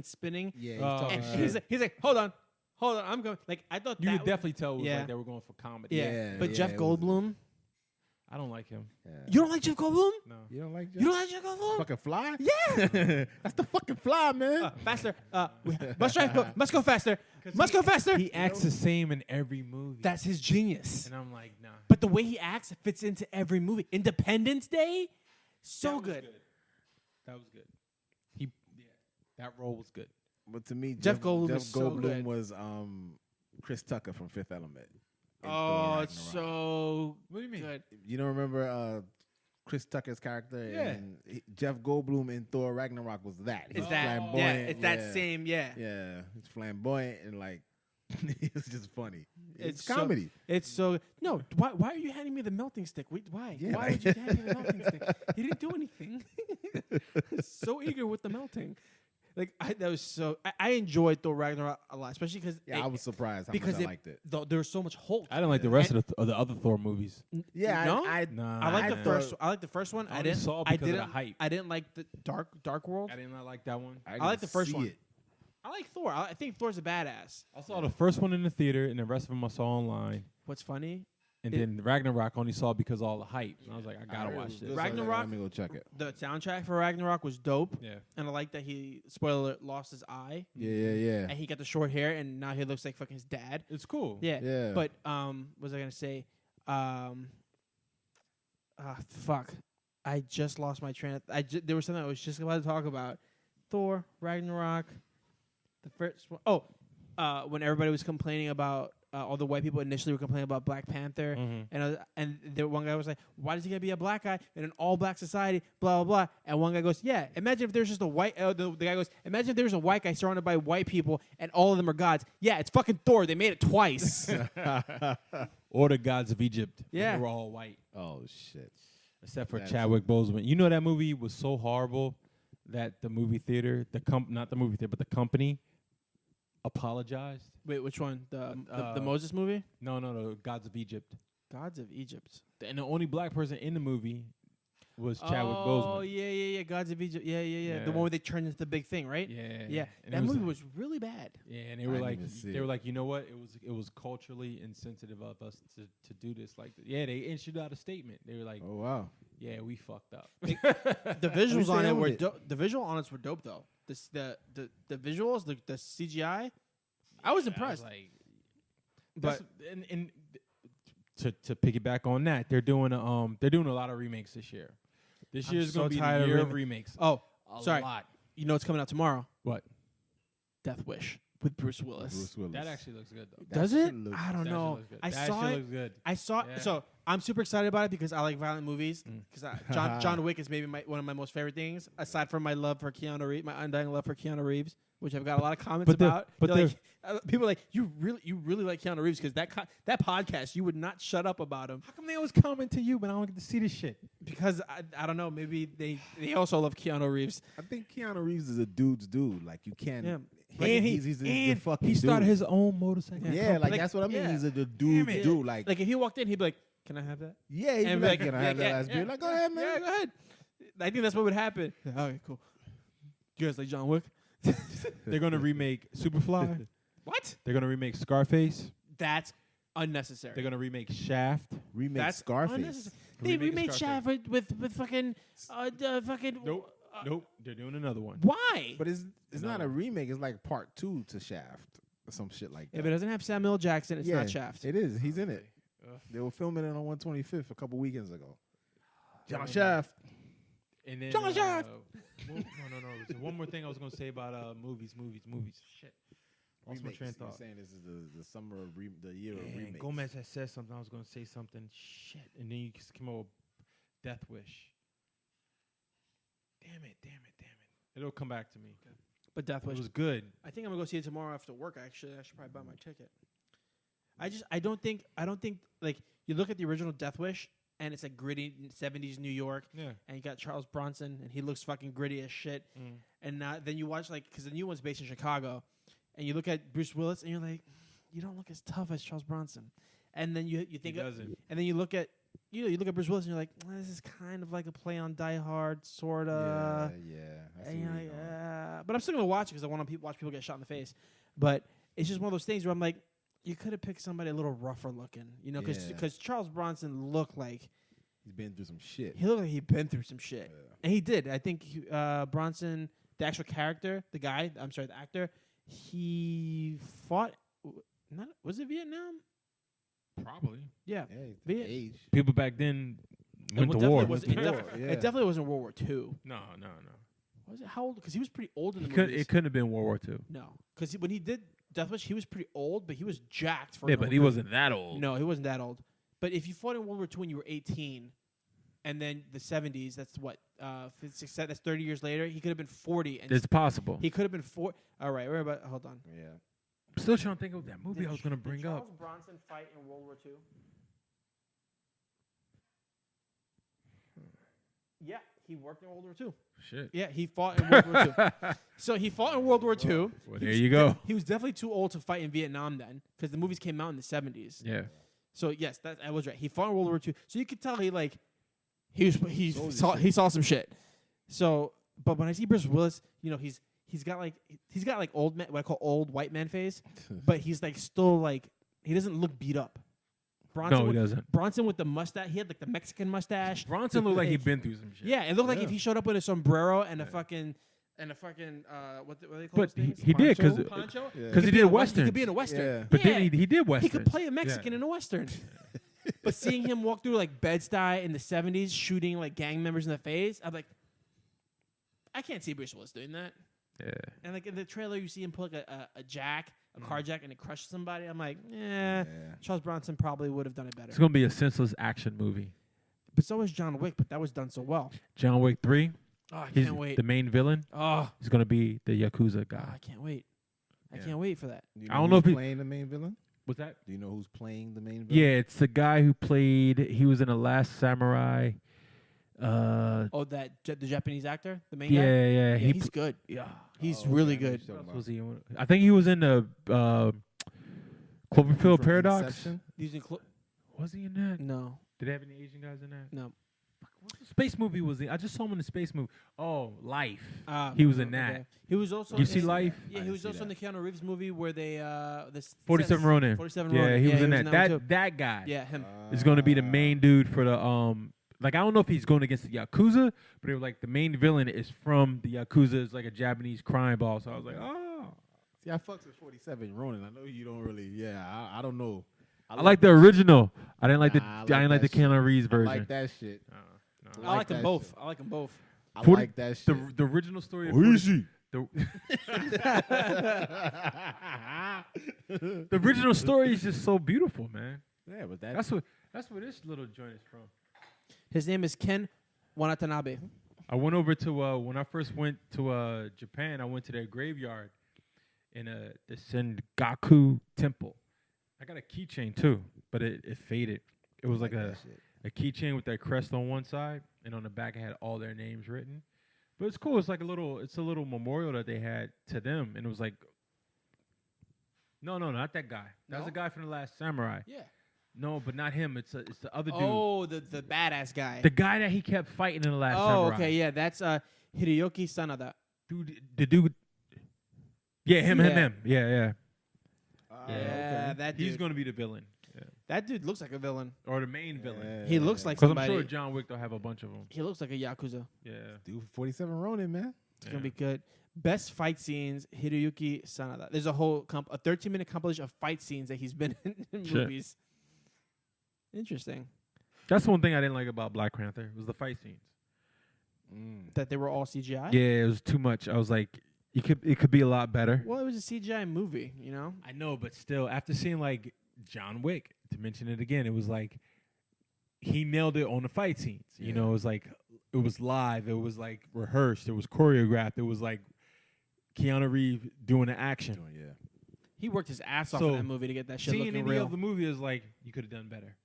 spinning. Yeah, and he's like, hold on, I'm going. Like, I thought you could definitely tell it was like they were going for comedy. Yeah, but Jeff Goldblum. I don't like him. Yeah. You don't like Jeff Goldblum? No. You don't like Jeff? You don't like Jeff Goldblum? Fucking fly? Yeah. That's the fucking fly, man. Faster. Must go faster. Must go faster. He acts the same in every movie. That's his genius. And I'm like, nah. But the way he acts, it fits into every movie. Independence Day, so good. That was good. That role was good. But to me, Jeff Goldblum was Chris Tucker from Fifth Element. Oh, it's so What do you mean? good. You don't remember Chris Tucker's character? Yeah. And Jeff Goldblum in Thor Ragnarok was that. It's He's that. flamboyant. Yeah, it's that same. Yeah. Yeah, he's flamboyant and like it's just funny. It's so- comedy. It's so no. Why are you handing me the melting stick? Why? Yeah, Why like- would you hand me the melting stick? He didn't do anything. So eager with the melting. Like that was so. I enjoyed Thor Ragnarok a lot, especially because I was surprised how because much I liked it. There was so much Hulk. I didn't like the rest of the other Thor movies. Yeah, no? Nah. I like the I first. thought- I like the first one. I I only didn't. saw it I because of didn't. the hype. I didn't like the Dark World. I did not like that one. I like the first see one. it. I like Thor. I think Thor's a badass. I saw the first one in the theater, and the rest of them I saw online. What's funny? And then Ragnarok only saw because of all the hype. And I was like, I gotta watch this. Ragnarok- Let me go check it. The soundtrack for Ragnarok was dope, Yeah. and I like that he spoiler alert, lost his eye, Yeah. and he got the short hair, and now he looks like fucking his dad. It's cool. Yeah. Yeah. But what was I gonna say? Fuck. I just lost my train. There was something I was just about to talk about. Thor Ragnarok. The first one. Oh, when everybody was complaining about all the white people initially were complaining about Black Panther, and the one guy was like, "Why does he gotta be a black guy in an all black society?" Blah blah blah. And one guy goes, "Yeah, imagine if there's just a white." The guy goes, "Imagine if there's a white guy surrounded by white people, and all of them are gods." Yeah, it's fucking Thor. They made it twice. Or the gods of Egypt. Yeah. They were all white. Oh shit. Except for That's- Chadwick Boseman. You know that movie was so horrible that the movie theater, not the movie theater, but the company apologized. Wait, which one? The Moses movie? No, Gods of Egypt. Gods of Egypt. And the only black person in the movie was Chadwick Oh, Boseman. yeah. Gods of Egypt. Yeah. Yeah. The one where they turned into the big thing, right? Yeah. And That it movie like- was really bad. Yeah, and I didn't even see it. you know what? It was culturally insensitive of us to do this like that. Yeah, they issued out a statement. They were like, Oh wow. yeah, we fucked up. The visuals on they it owned were it. dope. The visual on it were dope though. The visuals, the CGI. I was impressed. But and to piggyback on that, they're doing a lot of remakes this year. This I'm year's so gonna be tired the of year of remakes. Oh, A sorry. lot. You know what's coming out tomorrow? What? Death Wish with Bruce Willis. Bruce Willis. That actually looks good though. Does That it? shit looks- I don't That know. shit looks good. I That saw shit it. looks good. I saw Yeah. so I'm super excited about it because I like violent movies. Because John Wick is maybe one of my most favorite things, aside from my love for Keanu Reeves, my undying love for Keanu Reeves. which I've got a lot of comments about. But like, people are like, you really like Keanu Reeves because that podcast, you would not shut up about him. How come they always comment to you, but I don't get to see this shit? Because I don't know, maybe they also love Keanu Reeves. I think Keanu Reeves is a dude's dude. Like you can't. Yeah. And he's the fucking he started dude. his own motorcycle. Yeah, like that's what I mean. Yeah. He's a dude's dude. Like if he walked in, he'd be like, "Can I have that?" yeah, he'd be And like, "Can I have that last beer?" Like, go ahead, man. Yeah, go ahead. I think that's what would happen. Okay, cool. You guys like John Wick? They're gonna remake Superfly. What? They're gonna remake Scarface. That's unnecessary. They're gonna remake Shaft. Remake That's Scarface. unnecessary. They remade Shaft with fucking fucking. Nope. They're doing another one. Why? But it's not a remake. It's like part 2 to Shaft or some shit like that. If it doesn't have Samuel L. Jackson, it's not Shaft. It is. He's in it. They were filming it on 125th a couple weekends ago. John Shaft. And then John Shaft. No. There's one more thing I was gonna say about movies. Shit. Lost my train of thought. Saying this is the summer of the year of remakes. Gomez had said something. I was gonna say something. Shit. And then you just came up with Death Wish. Damn it. It'll come back to me. But Death Wish was good. I think I'm gonna go see it tomorrow after work. Actually, I should probably buy my ticket. I don't think like you look at the original Death Wish and it's like gritty 70s New York. Yeah. And you got Charles Bronson and he looks fucking gritty as shit. Mm. And then you watch because the new one's based in Chicago, and you look at Bruce Willis and you're like, you don't look as tough as Charles Bronson. And then you think doesn't. And then you look at you look at Bruce Willis and you're like, this is kind of like a play on Die Hard, sorta. Yeah. And you're like, but I'm still gonna watch it because I want to watch people get shot in the face. But it's just one of those things where I'm like, you could have picked somebody a little rougher looking, because Charles Bronson looked like he's been through some shit. He looked like he'd been through some shit, and he did. I think Bronson, the actual character, the actor, he fought. Was it Vietnam? Probably. Yeah. Age. People back then went to war. It definitely wasn't World War II. No. Was it? How old? Because he was pretty old in the movies. It couldn't have been World War II. No, because when he did Death Wish, he was pretty old, but he was jacked for. Yeah, but he wasn't that old. No, he wasn't that old. But if you fought in World War II when you were 18, and then the 70s, that's what, that's 30 years later. He could have been 40. And it's possible. He could have been 4. All right, hold on. Yeah. I'm still trying to think of that movie I was going to bring up. Did Charles Bronson fight in World War II? Yeah, he worked in World War II. Shit. Yeah, he fought in World War II. So he fought in World War II. Well, there you go. He was definitely too old to fight in Vietnam then, because the movies came out in the 70s. Yeah. So yes, I was right. He fought in World War II. So you could tell he saw some shit. So, but when I see Bruce Willis, he's got like old man, what I call old white man face, but he's like still like he doesn't look beat up. No, he doesn't. Bronson with the mustache, he had like the Mexican mustache. Bronson looked like he'd been through some shit. Yeah, it looked like if he showed up with a sombrero and a fucking what do they call those things? He did because he did westerns. He could be in a western. Yeah. But then he did westerns. He could play a Mexican in a western. But seeing him walk through like Bed-Stuy in the 70s, shooting like gang members in the face, I'm like, I can't see Bruce Willis doing that. Yeah. And like in the trailer, you see him pull like a car jack, and it crushes somebody. I'm like, Charles Bronson probably would have done it better. It's gonna be a senseless action movie. But so was John Wick, but that was done so well. John Wick 3. Oh, I can't wait. The main villain. Oh, he's gonna be the Yakuza guy. I can't wait. I can't wait for that. I don't know if he's playing the main villain. What's that? Do you know who's playing the main villain? Yeah, it's the guy who played. He was in The Last Samurai. The Japanese actor, the main guy. Yeah. He's good. Yeah, he's really good. Was he? I think he was in the Cloverfield Paradox. Was he in that? No. Did they have any Asian guys in that? No. What space movie was he? I just saw him in the space movie. Oh, Life. He was in that. Okay. He was also. You see Life? Yeah, he was also in the Keanu Reeves movie where they 47 Ronin. 47 Yeah, Ronin. he was in that. That guy. Yeah, him is going to be the main dude for the Like, I don't know if he's going against the Yakuza, but it was like the main villain is from the Yakuza. It's like a Japanese crime boss. So I was like, oh. See, I fucks with 47 Ronin. I know you don't really. Yeah, I don't know. I like the original. I didn't like I didn't like the Keanu Reeves version. I like that shit. I like them both. I like them both. I like that shit. The original story. Who is he? The original story is just so beautiful, man. Yeah, but that's where this little joint is from. His name is Ken Watanabe. I went over to when I first went to Japan. I went to their graveyard, in the Sengaku Temple. I got a keychain too, but it faded. It was like a keychain with that crest on one side, and on the back it had all their names written. But it's cool. It's like a little memorial that they had to them, and it was like, no, not that guy. That's the guy from The Last Samurai. Yeah. No, but not him. It's the other dude. Oh, the badass guy. The guy that he kept fighting in The Last Samurai. Oh, okay, yeah, that's Hideyoki Sanada. Dude, the dude. Yeah, him. Yeah. Yeah, that dude. He's going to be the villain. Yeah. That dude looks like a villain. Or the main villain. He looks like Because somebody. I'm sure John Wick will have a bunch of them. He looks like a Yakuza. Yeah. Dude, 47 Ronin, man. It's going to be good. Best fight scenes, Hiroyuki Sanada. There's a whole a 13-minute compilation of fight scenes that he's been in movies. Interesting. That's the one thing I didn't like about Black Panther was the fight scenes. That they were all CGI? Yeah, it was too much. I was like, it could be a lot better. Well, it was a CGI movie, you know? I know, but still, after seeing like John Wick, to mention it again, it was like he nailed it on the fight scenes. Yeah. You know, it was like it was live, it was like rehearsed, it was choreographed, it was like Keanu Reeves doing the action. Yeah. He worked his ass off in that movie to get that shit looking real. Seeing any of the movie is like you could have done better.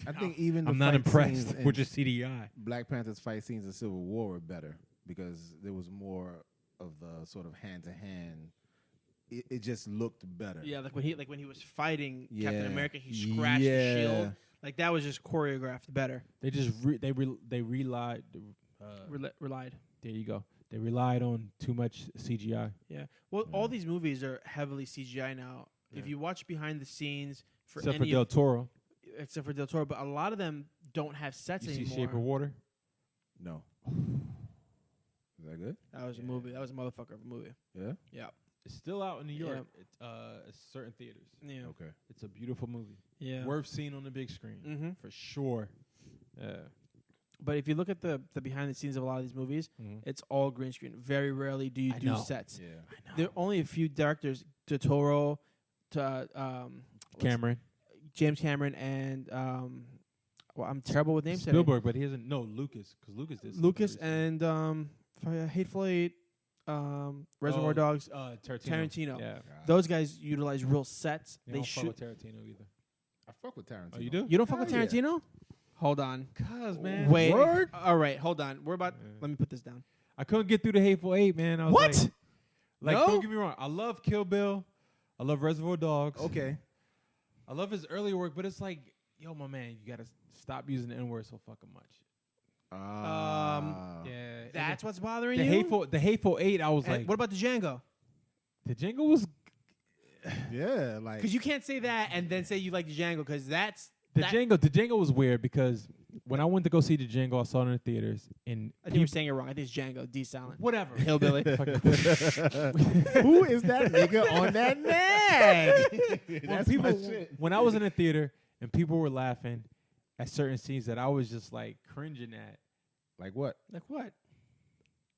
I think even the I'm not impressed with with just CDI. Black Panther's fight scenes in Civil War were better because there was more of the sort of hand to hand. It just looked better. Yeah, like when he was fighting Captain America, he scratched the shield. Like that was just choreographed better. They just relied. Relied. There you go. They relied on too much CGI. Yeah. Well, all these movies are heavily CGI now. Yeah. If you watch behind the scenes for except for Del Toro. Except for Del Toro, but a lot of them don't have sets anymore. You see Shape of Water? No. Is that good? That was a movie. That was a motherfucker of a movie. Yeah? Yeah. It's still out in New York. It's certain theaters. Yeah. Okay. It's a beautiful movie. Yeah. Worth seeing on the big screen. For sure. Yeah. But if you look at the behind the scenes of a lot of these movies, it's all green screen. Very rarely do you do sets. Yeah. I know. There are only a few directors, Del Toro, Cameron. James Cameron, and well, I'm terrible with names. Spielberg, but he hasn't. No, Lucas, because Lucas did. Lucas and Hateful Eight, Reservoir Dogs, Tarantino. Yeah. Those guys utilize real sets. They don't fuck with Tarantino either. I fuck with Tarantino. Oh, you do? You don't fuck with Tarantino? Hold on. Cause man. Wait. Word? All right, hold on. We're about. Let me put this down. I couldn't get through the Hateful Eight, man. I was what? Like don't get me wrong. I love Kill Bill. I love Reservoir Dogs. Okay. I love his earlier work, but it's like, yo, my man, you gotta stop using the N-word so fucking much. Yeah, that's what's bothering you. The Hateful Eight. I was like, what about the Django? The Django was, yeah, like because you can't say that and then say you like the Django because that's Django. The Django was weird because when I went to go see the Django, I saw it in the theaters, and I think you're saying it wrong. I think it's Django, D silent. Whatever, hillbilly. Who is that nigga on that nag? When I was in the theater and people were laughing at certain scenes that I was just like cringing at. Like what? Like what?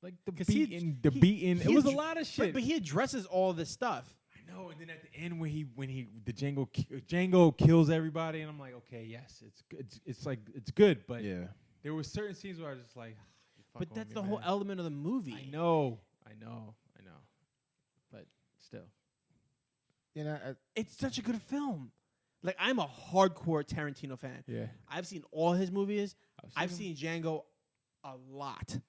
Like the beating. It was a lot of shit. But he addresses all this stuff. I know. And then at the end, when the Django kills everybody, and I'm like, okay, yes, it's good. It's like it's good. But there were certain scenes where I was just like, but that's the whole element of the movie. I know. But still, you know, it's such a good film. Like I'm a hardcore Tarantino fan. Yeah, I've seen all his movies. I've seen Django a lot.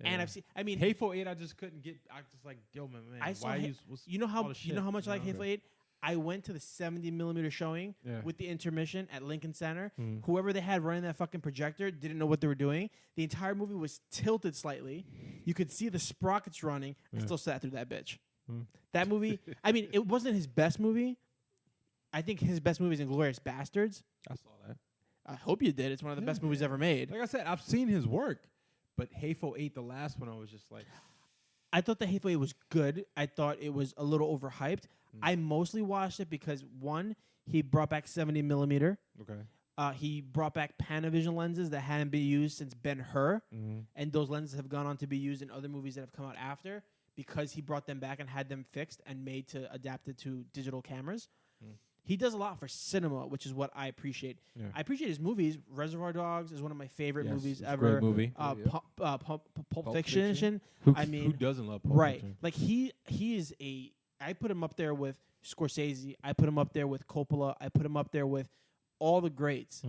Yeah. And I've seen. I mean, Hateful Eight. I just couldn't get. I just like, yo, man. I saw. You know how much I like Hateful Eight. I went to the 70mm showing with the intermission at Lincoln Center. Whoever they had running that fucking projector didn't know what they were doing. The entire movie was tilted slightly. You could see the sprockets running. I still sat through that bitch. That movie. I mean, it wasn't his best movie. I think his best movie is Inglourious Bastards. I saw that. I hope you did. It's one of the best movies ever made. Like I said, I've seen his work. But Hateful Eight, the last one, I was just like... I thought the Hateful Eight was good. I thought it was a little overhyped. I mostly watched it because, one, he brought back 70mm. Okay. He brought back Panavision lenses that hadn't been used since Ben-Hur. And those lenses have gone on to be used in other movies that have come out after because he brought them back and had them fixed and made to adapt it to digital cameras. He does a lot for cinema, which is what I appreciate. Yeah. I appreciate his movies. Reservoir Dogs is one of my favorite movies ever. Great movie. Pulp Fiction. Who doesn't love Pulp Fiction? Like he is I put him up there with Scorsese. I put him up there with Coppola. I put him up there with all the greats.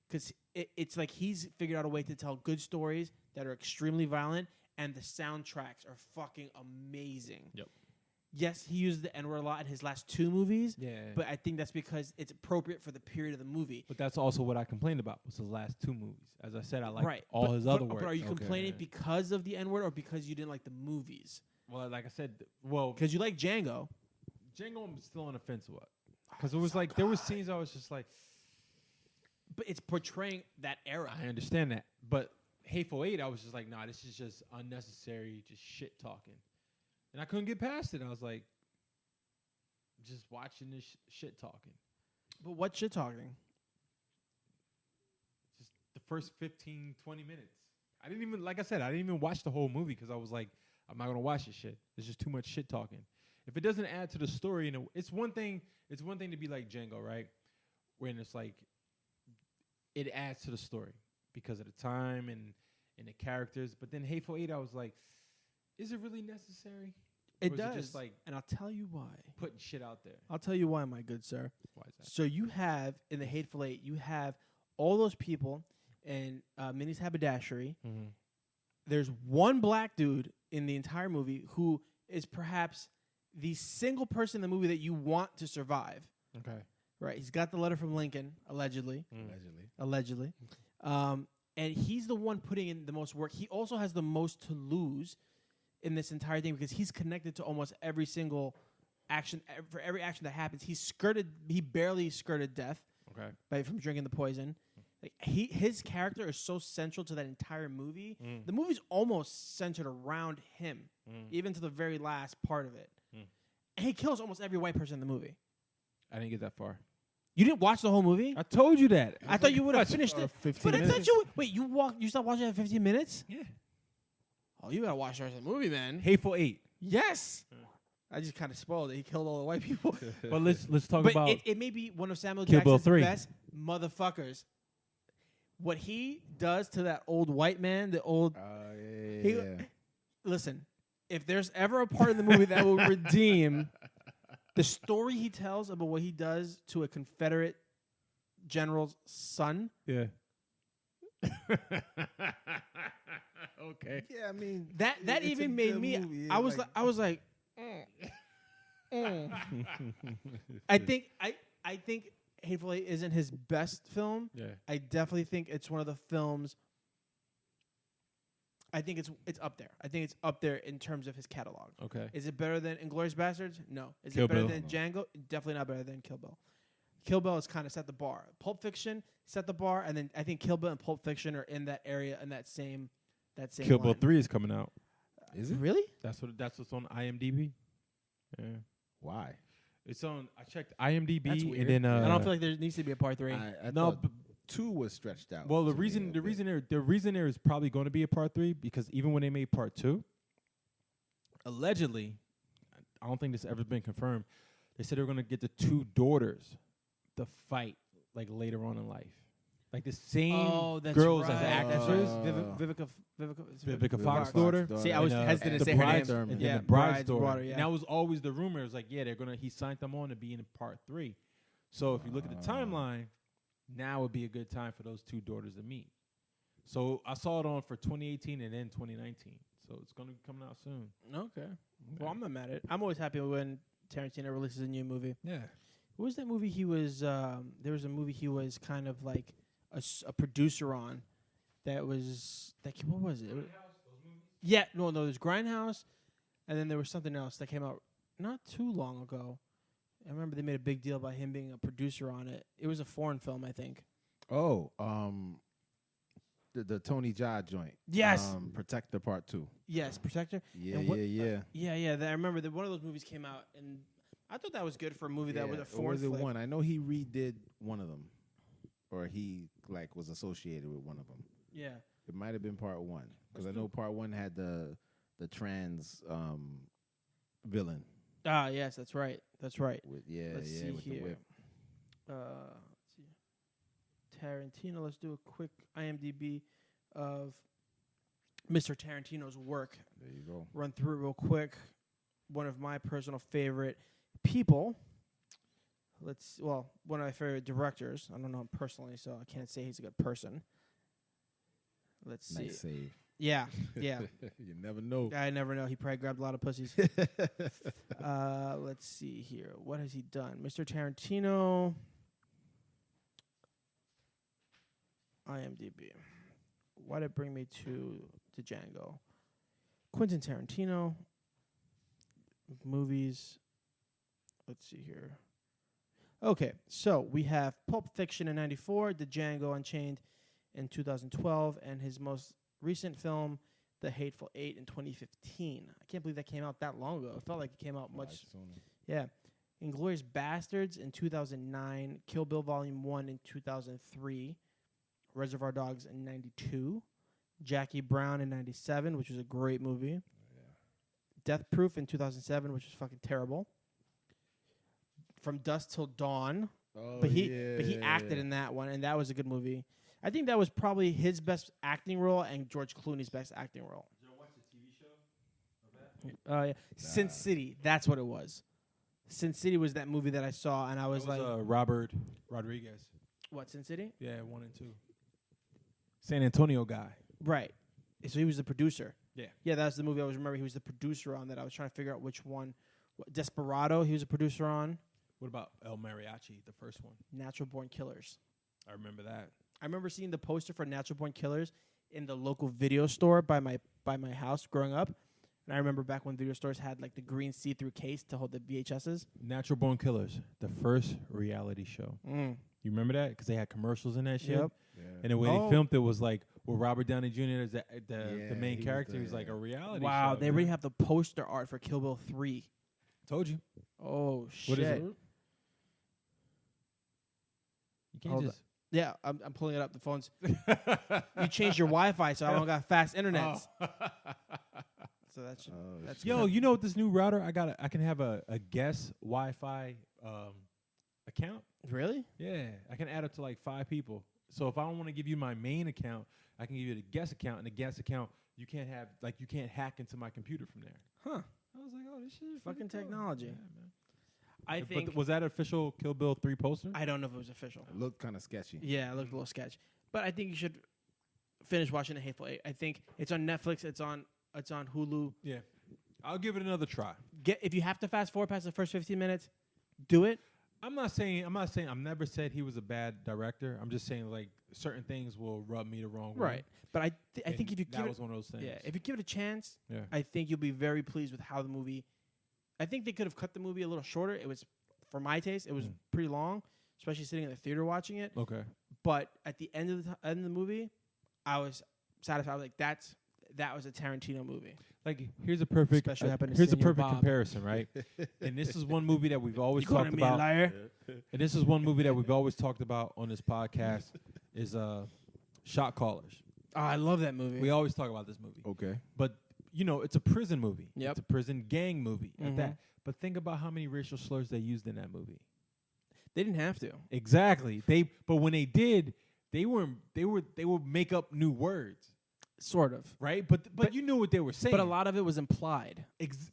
Because it's like he's figured out a way to tell good stories that are extremely violent, and the soundtracks are fucking amazing. Yep. Yes, he used the N-word a lot in his last 2 movies. Yeah. But I think that's because it's appropriate for the period of the movie. But that's also what I complained about was his last 2 movies. As I said, I like all his other work. But are you complaining because of the N-word or because you didn't like the movies? Well, like I said, because you like Django. Django, I'm still on the fence with. Because it was so like, there were scenes I was just like. But it's portraying that era. I understand that. But Hateful Eight, I was just like, nah, this is just unnecessary, just shit talking. And I couldn't get past it. I was like, just watching this shit talking. But what shit talking? Just the first 15, 20 minutes. I didn't even, like I said, I didn't even watch the whole movie because I was like, I'm not going to watch this shit. There's just too much shit talking. If it doesn't add to the story, it's one thing to be like Django, right? When it's like, it adds to the story because of the time and the characters. But then Hateful Eight, I was like, is it really necessary? It does. It just like, and I'll tell you why. Putting shit out there. I'll tell you why, my good sir. Why is that? So you have, in the Hateful Eight, you have all those people in Minnie's haberdashery. Mm-hmm. There's one black dude in the entire movie who is perhaps the single person in the movie that you want to survive. Okay. Right. He's got the letter from Lincoln, allegedly. Allegedly. And he's the one putting in the most work. He also has the most to lose in this entire thing because he's connected to almost every single action. For every action that happens, he barely skirted death. Okay. From drinking the poison. Like his character is so central to that entire movie. The movie's almost centered around him, even to the very last part of it. And he kills almost every white person in the movie. I didn't get that far. You didn't watch the whole movie? I told you that. I thought you would have finished it. 15 But I minutes. thought you stopped watching at 15 minutes? Yeah. Oh, you gotta watch the rest of the movie, man. Hateful Eight. Yes. I just kind of spoiled it. He killed all the white people. But let's talk But about it may be one of Samuel Kill Bill Jackson's 3. best motherfuckers. What he does to that old white man, the old... Listen, if there's ever a part in the movie that will redeem the story he tells about what he does to a Confederate general's son... Yeah. Okay. Yeah, I mean that even made me. Movie. I was like, I think Hateful Eight isn't his best film. Yeah. I definitely think it's one of the films. I think it's up there. I think it's up there in terms of his catalog. Okay. Is it better than Inglourious Basterds? No. Is Kill it better Bill? than Django? Definitely not better than Kill Bill. Kill Bill has kind of set the bar. Pulp Fiction set the bar, and then I think Kill Bill and Pulp Fiction are in that area in that same Kill Bill line. 3 is coming out. Is it Really? That's what's on IMDb. Yeah. Why? It's on. I checked IMDb That's weird. and then I don't feel like there needs to be a part 3. I no. thought 2 was stretched out. Well, the to me reason a bit. the reason there is probably going to be a part 3 because even when they made part 2, allegedly, I don't think this ever been confirmed. They said they were going to get the 2 daughters to fight like later on in life, like the same girls as actresses. Vivica Fox's daughter. See, I was hesitant to say her name. And Yeah, then the bride's daughter, daughter. yeah. And that was always the rumor. It was like, yeah, he signed them on to be in part 3. So if you look at the timeline, now would be a good time for those 2 daughters to meet. So I saw it on for 2018 and then 2019. So it's going to be coming out soon. Okay. Well, I'm not mad at it. I'm always happy when Tarantino releases a new movie. Yeah. What was that movie he was... there was a movie he was kind of like a producer on that was... what was it? Yeah, no, there's Grindhouse, and then there was something else that came out not too long ago. I remember they made a big deal about him being a producer on it. It was a foreign film, I think. Oh, the Tony Jaa joint. Yes. Protector Part 2. Yes, Protector. Yeah, And what- yeah. I remember that one of those movies came out, and I thought that was good for a movie that was a Or foreign was it flick. one? I know he redid one of them, or he was associated with one of them. Yeah. It might have been Part 1 because I know Part 1 had the trans villain. Ah, yes, that's right. That's right. With Let's see with here. the whip. Let's see. Tarantino. Let's do a quick IMDb of Mr. Tarantino's work. There you go. Run through it real quick. one of my personal favorite people. One of my favorite directors. I don't know him personally, so I can't say he's a good person. Let's see. Nice save. Yeah. You never know. I never know. He probably grabbed a lot of pussies. Let's see here. What has he done? Mr. Tarantino. IMDb. Why did it bring me to Django? Quentin Tarantino. Movies. Let's see here. Okay, so we have Pulp Fiction in 94, Django Unchained in 2012, and his most recent film, The Hateful Eight, in 2015. I can't believe that came out that long ago. It felt like it came out much. Yeah. Inglourious Bastards in 2009, Kill Bill Volume 1 in 2003, Reservoir Dogs in 92, Jackie Brown in 97, which was a great movie. Yeah. Death Proof in 2007, which was fucking terrible. From Dusk Till Dawn. But he acted in that one, and that was a good movie. I think that was probably his best acting role and George Clooney's best acting role. Did you watch the TV show of that? Yeah. Sin City, that's what it was. Sin City was that movie that I saw, and I was like... Robert Rodriguez. What, Sin City? Yeah, 1 and 2. San Antonio guy. Right. So he was the producer. Yeah. Yeah, that was the movie I was remember. He was the producer on that. I was trying to figure out which one. Desperado, he was a producer on. What about El Mariachi, the first one? Natural Born Killers. I remember that. I remember seeing the poster for Natural Born Killers in the local video store by my house growing up. And I remember back when video stores had like the green see-through case to hold the VHSs. Natural Born Killers, the first reality show. You remember that? Because they had commercials in that shit. Yep. Yeah. And the way they filmed it was like, with Robert Downey Jr. as the main character. He was like a reality show. Wow, they already have the poster art for Kill Bill 3. Told you. Oh, shit. What is it? You can't just... Yeah, I'm pulling it up. The phone's... You changed your Wi-Fi, so I don't got fast internet. Oh. So that's... Yo, you know what this new router, I can have a guest Wi-Fi account. Really? Yeah, I can add up to like 5 people. So if I don't want to give you my main account, I can give you the guest account, and the guest account you can't hack into my computer from there. Huh. I was like, oh, this shit is fucking cool. technology. Yeah, man. I think... was that official Kill Bill 3 poster? I don't know if it was official. It looked kind of sketchy. Yeah, it looked a little sketch. But I think you should finish watching The Hateful Eight. I think it's on Netflix. It's on Hulu. Yeah. I'll give it another try. If you have to fast forward past the first 15 minutes, do it. I've never said he was a bad director. I'm just saying like certain things will rub me the wrong way. Right. But I think if you that was one of those things. Yeah, if you give it a chance, yeah. I think you'll be very pleased with how the movie. I think they could have cut the movie a little shorter. It was, for my taste, it was pretty long, especially sitting in the theater watching it. Okay. But at the end of the movie, I was satisfied. I was like, that was a Tarantino movie. Like here's a perfect comparison, right? And this is one movie that we've always talked about. Liar? And this is one movie that we've always talked about on this podcast is Shot Callers. Oh, I love that movie. We always talk about this movie. Okay. But it's a prison movie. Yep. It's a prison gang movie at that. But think about how many racial slurs they used in that movie. They didn't have to. Exactly. But when they did, they would make up new words. Sort of. Right? But you knew what they were saying. But a lot of it was implied.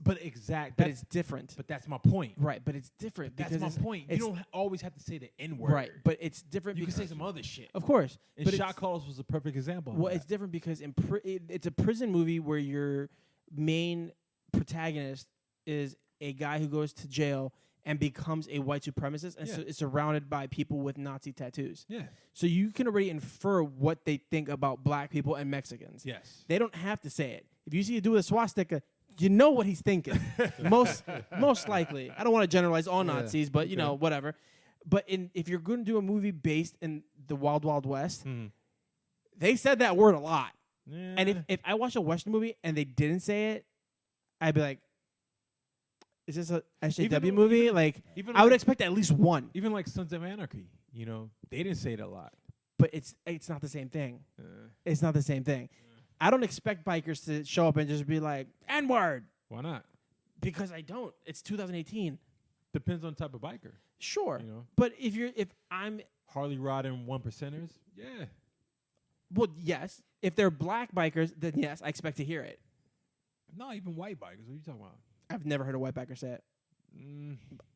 But it's different. But that's my point. Right, but it's different. That's my point. You don't always have to say the N-word. Right, but it's different. You can say some other shit. Of course. And Shot Callers was a perfect example. Well, it's different because it's a prison movie where your main protagonist is a guy who goes to jail and becomes a white supremacist and so is surrounded by people with Nazi tattoos. Yeah. So you can already infer what they think about black people and Mexicans. Yes. They don't have to say it. If you see a dude with a swastika, you know what he's thinking. most likely. I don't want to generalize all Nazis, but you know, whatever. But if you're going to do a movie based in the Wild Wild West, they said that word a lot. Yeah. And if I watched a Western movie and they didn't say it, I'd be like, is this a SJW movie? I would expect at least one. Even like Sons of Anarchy, they didn't say it a lot. But it's not the same thing. It's not the same thing. I don't expect bikers to show up and just be like, N-word. Why not? Because I don't. It's 2018. Depends on the type of biker. Sure. But if I'm Harley riding 1%ers, yeah. Well, yes. If they're black bikers, then yes, I expect to hear it. No, even white bikers. What are you talking about? I've never heard a whitebacker say it.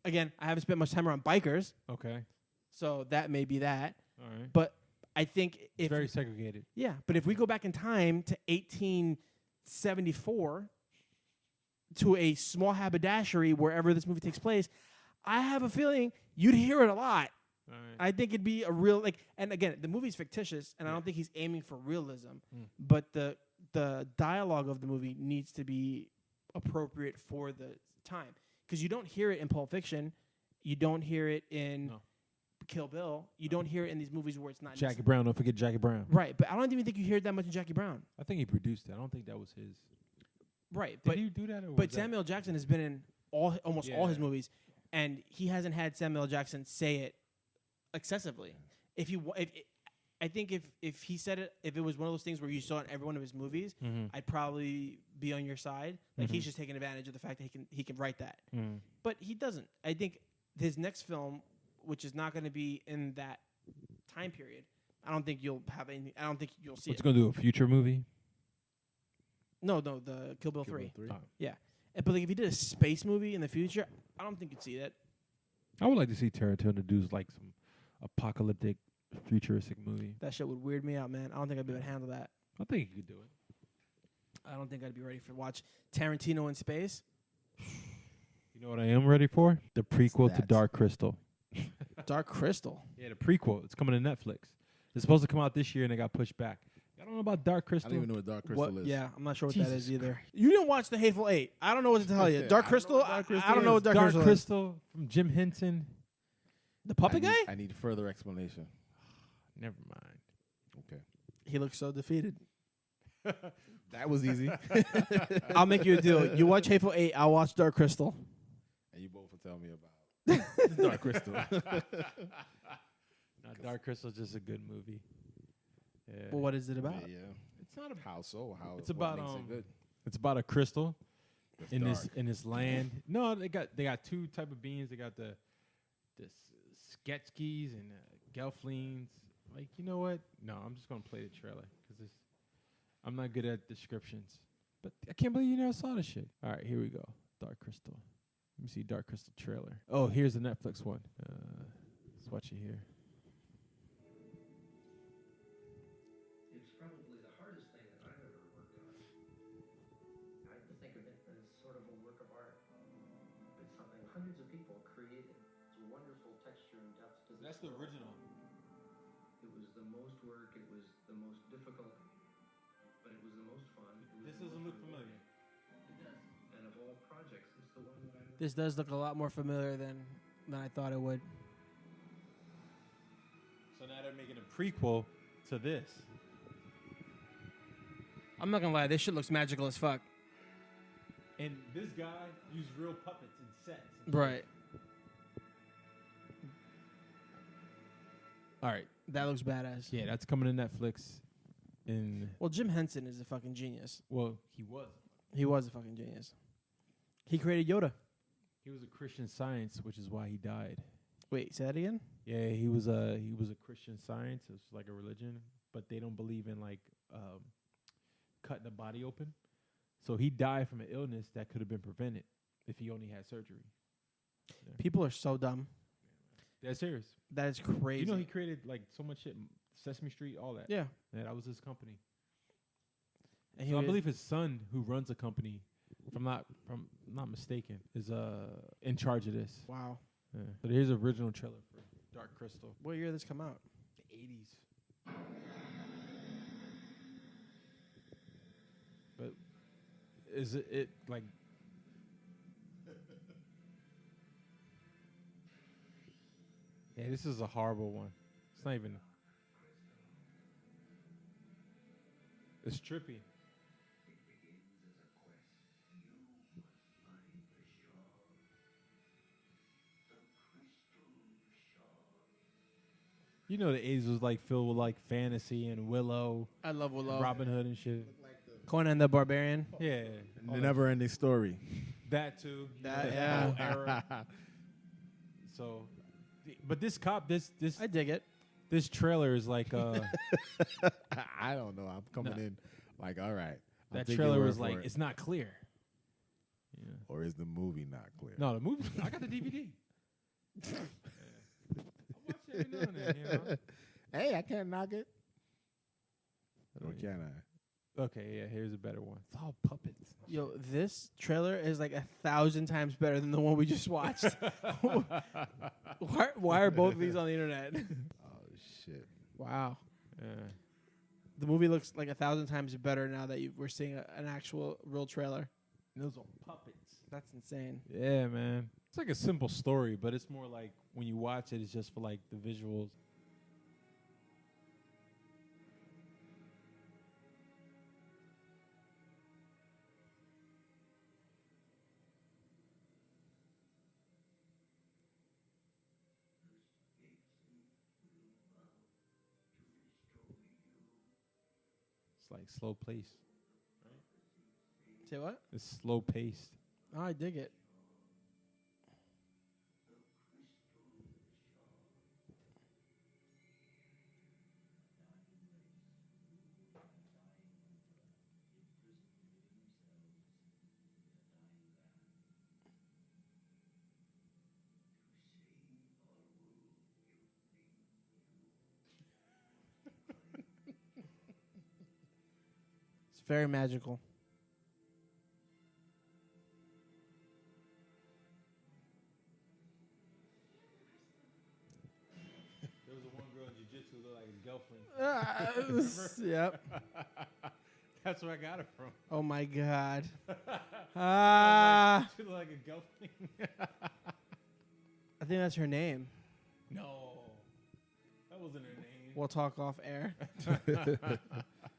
Again, I haven't spent much time around bikers. Okay. So that may be that. All right. But I think it's very segregated. Yeah, but if we go back in time to 1874 to a small haberdashery wherever this movie takes place, I have a feeling you'd hear it a lot. All right. I think it'd be a real and again, the movie's fictitious, and I don't think he's aiming for realism. But the dialogue of the movie needs to be appropriate for the time, because you don't hear it in Pulp Fiction, you don't hear it in Kill Bill, you don't hear it in these movies where it's not Jackie Brown. Don't forget Jackie Brown. Right, but I don't even think you hear it that much in Jackie Brown. I think he produced it. I don't think that was his. Right, Did he do that? But Samuel Jackson has been in almost all his movies, and he hasn't had Samuel Jackson say it excessively. I think if he said it, if it was one of those things where you saw it in every one of his movies, I'd probably be on your side. Like he's just taking advantage of the fact that he can write that, but he doesn't. I think his next film, which is not going to be in that time period, I don't think you'll have anything. I don't think you'll see What's it. going to do a future movie? No, the Kill Bill 3. Bill 3. Oh. Yeah, but like if he did a space movie in the future, I don't think you'd see that. I would like to see Tarantino do like some apocalyptic, futuristic movie. That shit would weird me out, man. I don't think I'd be able to handle that. I think he could do it. I don't think I'd be ready for watch Tarantino in space. You know what I am ready for? The prequel to Dark Crystal. Dark Crystal. Yeah, the prequel. It's coming to Netflix. It's supposed to come out this year, and it got pushed back. I don't know about Dark Crystal. I don't even know what Dark Crystal is. Yeah, I'm not sure what Jesus that is either. You didn't watch The Hateful Eight. I don't know what to tell you. Dark Crystal? I don't know what Dark Crystal is. Crystal from Jim Henson. The puppet guy? I need further explanation. Never mind. Okay. He looks so defeated. That was easy. I'll make you a deal. You watch Hateful Eight, I'll watch Dark Crystal. And you both will tell me about Dark Crystal. Dark Crystal is just a good movie. Yeah. Well, what is it about? Yeah. It's not a How so? How It's what about makes it good? It's about a crystal It's in dark. this land. No, they got two type of beings. They got the Sketchkeys and Gelflings. Like, you know what? No, I'm just gonna play the trailer because I'm not good at descriptions. But I can't believe you never saw this shit. All right, here we go. Dark Crystal. Let me see Dark Crystal trailer. Oh, here's the Netflix one. Let's watch it here. It's probably the hardest thing that I've ever worked on. I think of it as sort of a work of art. It's something hundreds of people created. It's a wonderful texture and depth to That's the original. It was the most work, it was the most difficult, but it was the most fun. This doesn't look familiar. It does. And of all projects, it's the one that I This does look a lot more familiar than I thought it would. So now they're making a prequel to this. I'm not gonna lie, this shit looks magical as fuck. And this guy used real puppets and sets. And Right. All right. That looks badass. Yeah, that's coming to Netflix. Well, Jim Henson is a fucking genius. Well, he was. He was a fucking genius. He created Yoda. He was a Christian Science, which is why he died. Wait, say that again? Yeah, he was a Christian Science. It's like a religion, but they don't believe in like cutting the body open. So he died from an illness that could have been prevented if he only had surgery. Yeah. People are so dumb. That's serious. That is crazy. You know, he created like so much shit, Sesame Street, all that. Yeah. Yeah, that was his company. And So I believe his son, who runs the company, if I'm not mistaken, is in charge of this. Wow. Yeah. But here's the original trailer for Dark Crystal. What year did this come out? The 80s. But is it like? Yeah, this is a horrible one. It's not even. It's trippy. You know the 80s was like filled with like fantasy and Willow, I love Willow. Robin Hood and shit. Conan the Barbarian. Yeah. The never-ending story. That too. That, The yeah. whole era. So, but this I dig it. this trailer is like I don't know. I'm coming in like, all right. I'm that taking trailer your was word for like it. it's not clear. Yeah. Or is the movie not clear? No, the movie. I got the DVD. Yeah. I watch it every now and then. You know? Hey, I can't knock it. Or can I? Okay, yeah. Here's a better one. It's all puppets. Yo, this trailer is like 1,000 times better than the one we just watched. Why are both of these on the internet? Oh shit! Wow. Yeah. The movie looks like 1,000 times better now that we're seeing an actual real trailer. And those are puppets. That's insane. Yeah, man. It's like a simple story, but it's more like when you watch it, it's just for like the visuals. It's like slow paced. Say what? It's slow paced. Oh, I dig it. It's very magical. There was a one girl in jiu-jitsu who looked like a girlfriend. Yep. That's where I got it from. Oh my God. She looked like a girlfriend. I think that's her name. No, that wasn't her name. We'll talk off air.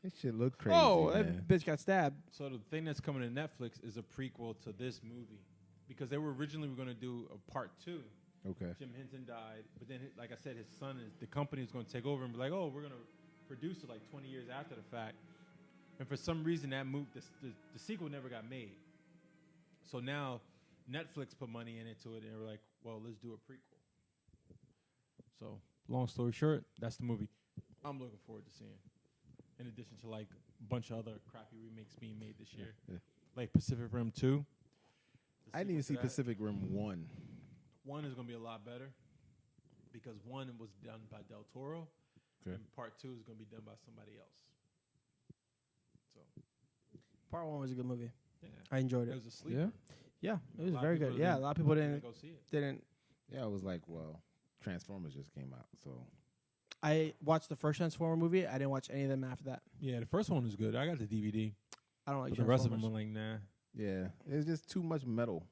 This shit look crazy. Oh, man. that bitch got stabbed. So the thing that's coming to Netflix is a prequel to this movie, because they were originally going to do a part 2. Okay. Jim Henson died, but then, like I said, his son is the company is going to take over and be like, oh, we're going to produce it like 20 years after the fact. And for some reason, that moved. The sequel never got made. So now Netflix put money into it, and they were like, well, let's do a prequel. So long story short, that's the movie I'm looking forward to seeing. In addition to like a bunch of other crappy remakes being made this year, like Pacific Rim 2. I didn't even see Pacific Rim 1. 1 is going to be a lot better because 1 was done by Del Toro, and part 2 is going to be done by somebody else. So, Part 1 was a good movie. yeah, I enjoyed it it. was a sleeper. Yeah, it was lot of very people good. Yeah, a lot of people didn't go see it. didn't. Yeah, I was like, well, Transformers just came out, so I watched the first Transformer movie. I didn't watch any of them after that. Yeah, the first one was good. I got the DVD. I don't like But the rest of them Transformers. were like, nah. yeah, there's just too much metal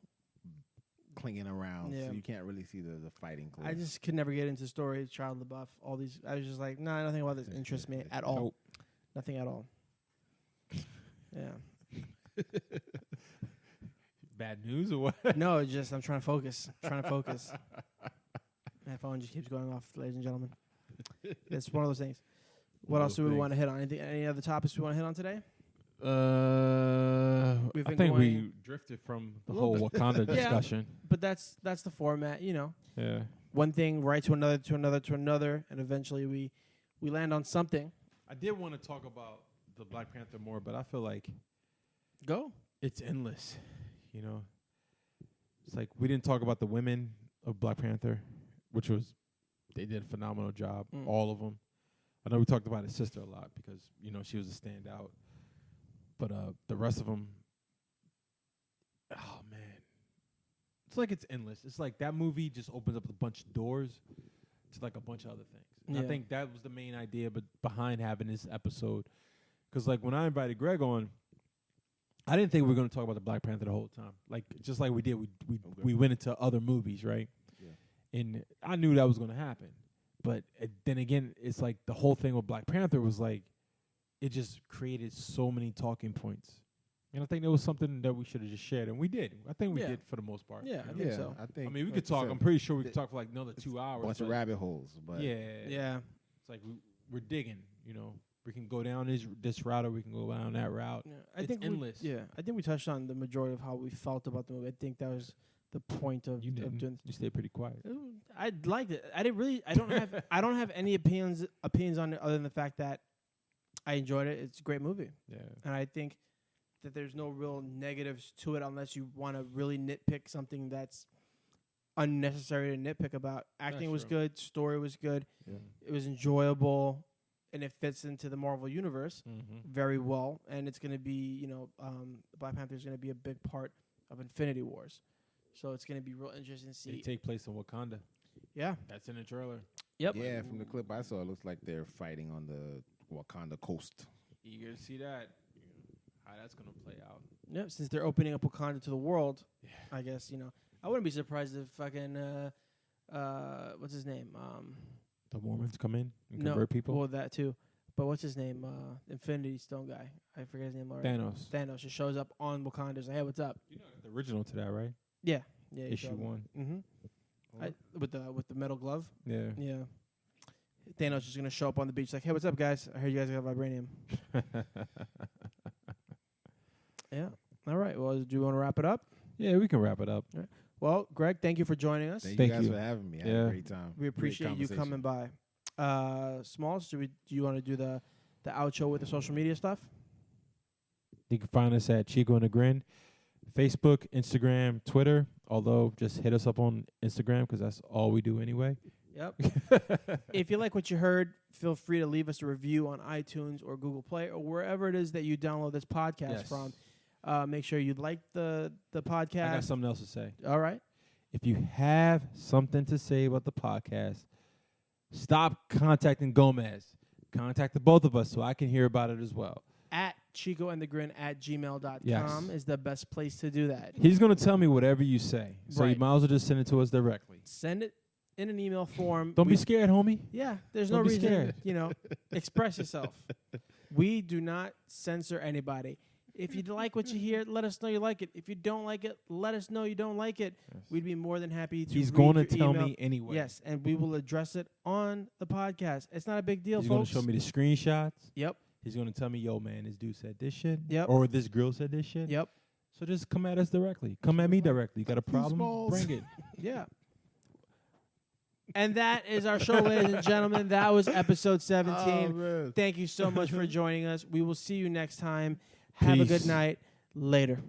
clinging around, Yeah. so you can't really see the fighting. Clear. I just could never get into story, Child LaBeouf, all these. I was just like, nah, nothing about this interests me at all. Nope. Nothing at all. Yeah. Bad news or what? No, it's just I'm trying to focus. My phone just keeps going off, ladies and gentlemen. It's one of those things. What else do we want to hit on? Any other topics we want to hit on today? We've I been think we going- drifted from the whole Wakanda Yeah. discussion. But that's the format, you know. Yeah. One thing right to another, and eventually we land on something. I did want to talk about the Black Panther more, but I feel like Go. it's endless. You know, it's like we didn't talk about the women of Black Panther, which was they did a phenomenal job, all of them. I know we talked about his sister a lot because you know she was a standout, but the rest of them, oh man, it's like it's endless. It's like that movie just opens up a bunch of doors to like a bunch of other things. And I think that was the main idea, but behind having this episode, because like when I invited Greg on, I didn't think we were going to talk about the Black Panther the whole time. Like just like we did, we went into other movies, right? Yeah. And I knew that was going to happen, but then again, it's like the whole thing with Black Panther was like it just created so many talking points, and I think there was something that we should have just shared, and we did. I think we did for the most part. Yeah, I think so. I mean, we could talk. I'm pretty sure we could talk for like another 2 hours. Bunch of rabbit holes, but yeah. It's like we're digging, you know. We can go down this route, or we can go down that route. Yeah, it's endless. I think we touched on the majority of how we felt about the movie. I think that was the point of doing. You stayed pretty quiet. I liked it. I didn't really. I don't have any opinions on it other than the fact that I enjoyed it. It's a great movie. Yeah. And I think that there's no real negatives to it unless you want to really nitpick something that's unnecessary to nitpick about. Acting was good, story was good, it was enjoyable, and it fits into the Marvel universe very well. And it's going to be, Black Panther is going to be a big part of Infinity Wars, so it's going to be real interesting to see. They take place in Wakanda. Yeah, that's in the trailer. Yep. Yeah, from the clip I saw, it looks like they're fighting on the Wakanda coast. Eager to see that. How that's going to play out. Yep, since they're opening up Wakanda to the world, I guess, I wouldn't be surprised if fucking, what's his name? The Mormons come in and convert people? Well, that too. But what's his name? Infinity Stone guy. I forget his name already. Thanos just shows up on Wakanda. He's like, hey, what's up? You know the original to that, right? Yeah. Issue 1. Mm-hmm. With the metal glove? Yeah. Yeah. Thanos is going to show up on the beach like, hey, what's up, guys? I heard you guys got vibranium. Yeah. All right. Well, do you want to wrap it up? Yeah, we can wrap it up. All right. Well, Greg, thank you for joining us. Thank you guys for having me. I had a great time. We appreciate you coming by. Smalls, do you want to do the outro with the social media stuff? You can find us at Chico and The Grin, Facebook, Instagram, Twitter. Although, just hit us up on Instagram because that's all we do anyway. Yep. If you like what you heard, feel free to leave us a review on iTunes or Google Play or wherever it is that you download this podcast from. Make sure you like the podcast. I got something else to say. All right. If you have something to say about the podcast, stop contacting Gomez. Contact the both of us so I can hear about it as well. At Chico and the Grin at gmail.com is the best place to do that. He's going to tell me whatever you say. So you might as well just send it to us directly. Send it in an email form. Don't be scared, homie. Yeah, there's no reason. Express yourself. We do not censor anybody. If you like what you hear, let us know you like it. If you don't like it, let us know you don't like it. Yes. We'd be more than happy to He's read going to your tell email. me anyway. Yes, and we will address it on the podcast. It's not a big deal, He's folks. He's going to show me the screenshots. Yep. He's going to tell me, yo, man, this dude said this shit. Yep. Or this girl said this shit. Yep. So just come at us directly. Come at me directly. You got a problem? Bring it. Yeah. And that is our show, ladies and gentlemen. That was episode 17. Thank you so much for joining us. We will see you next time. Have a good night. Later.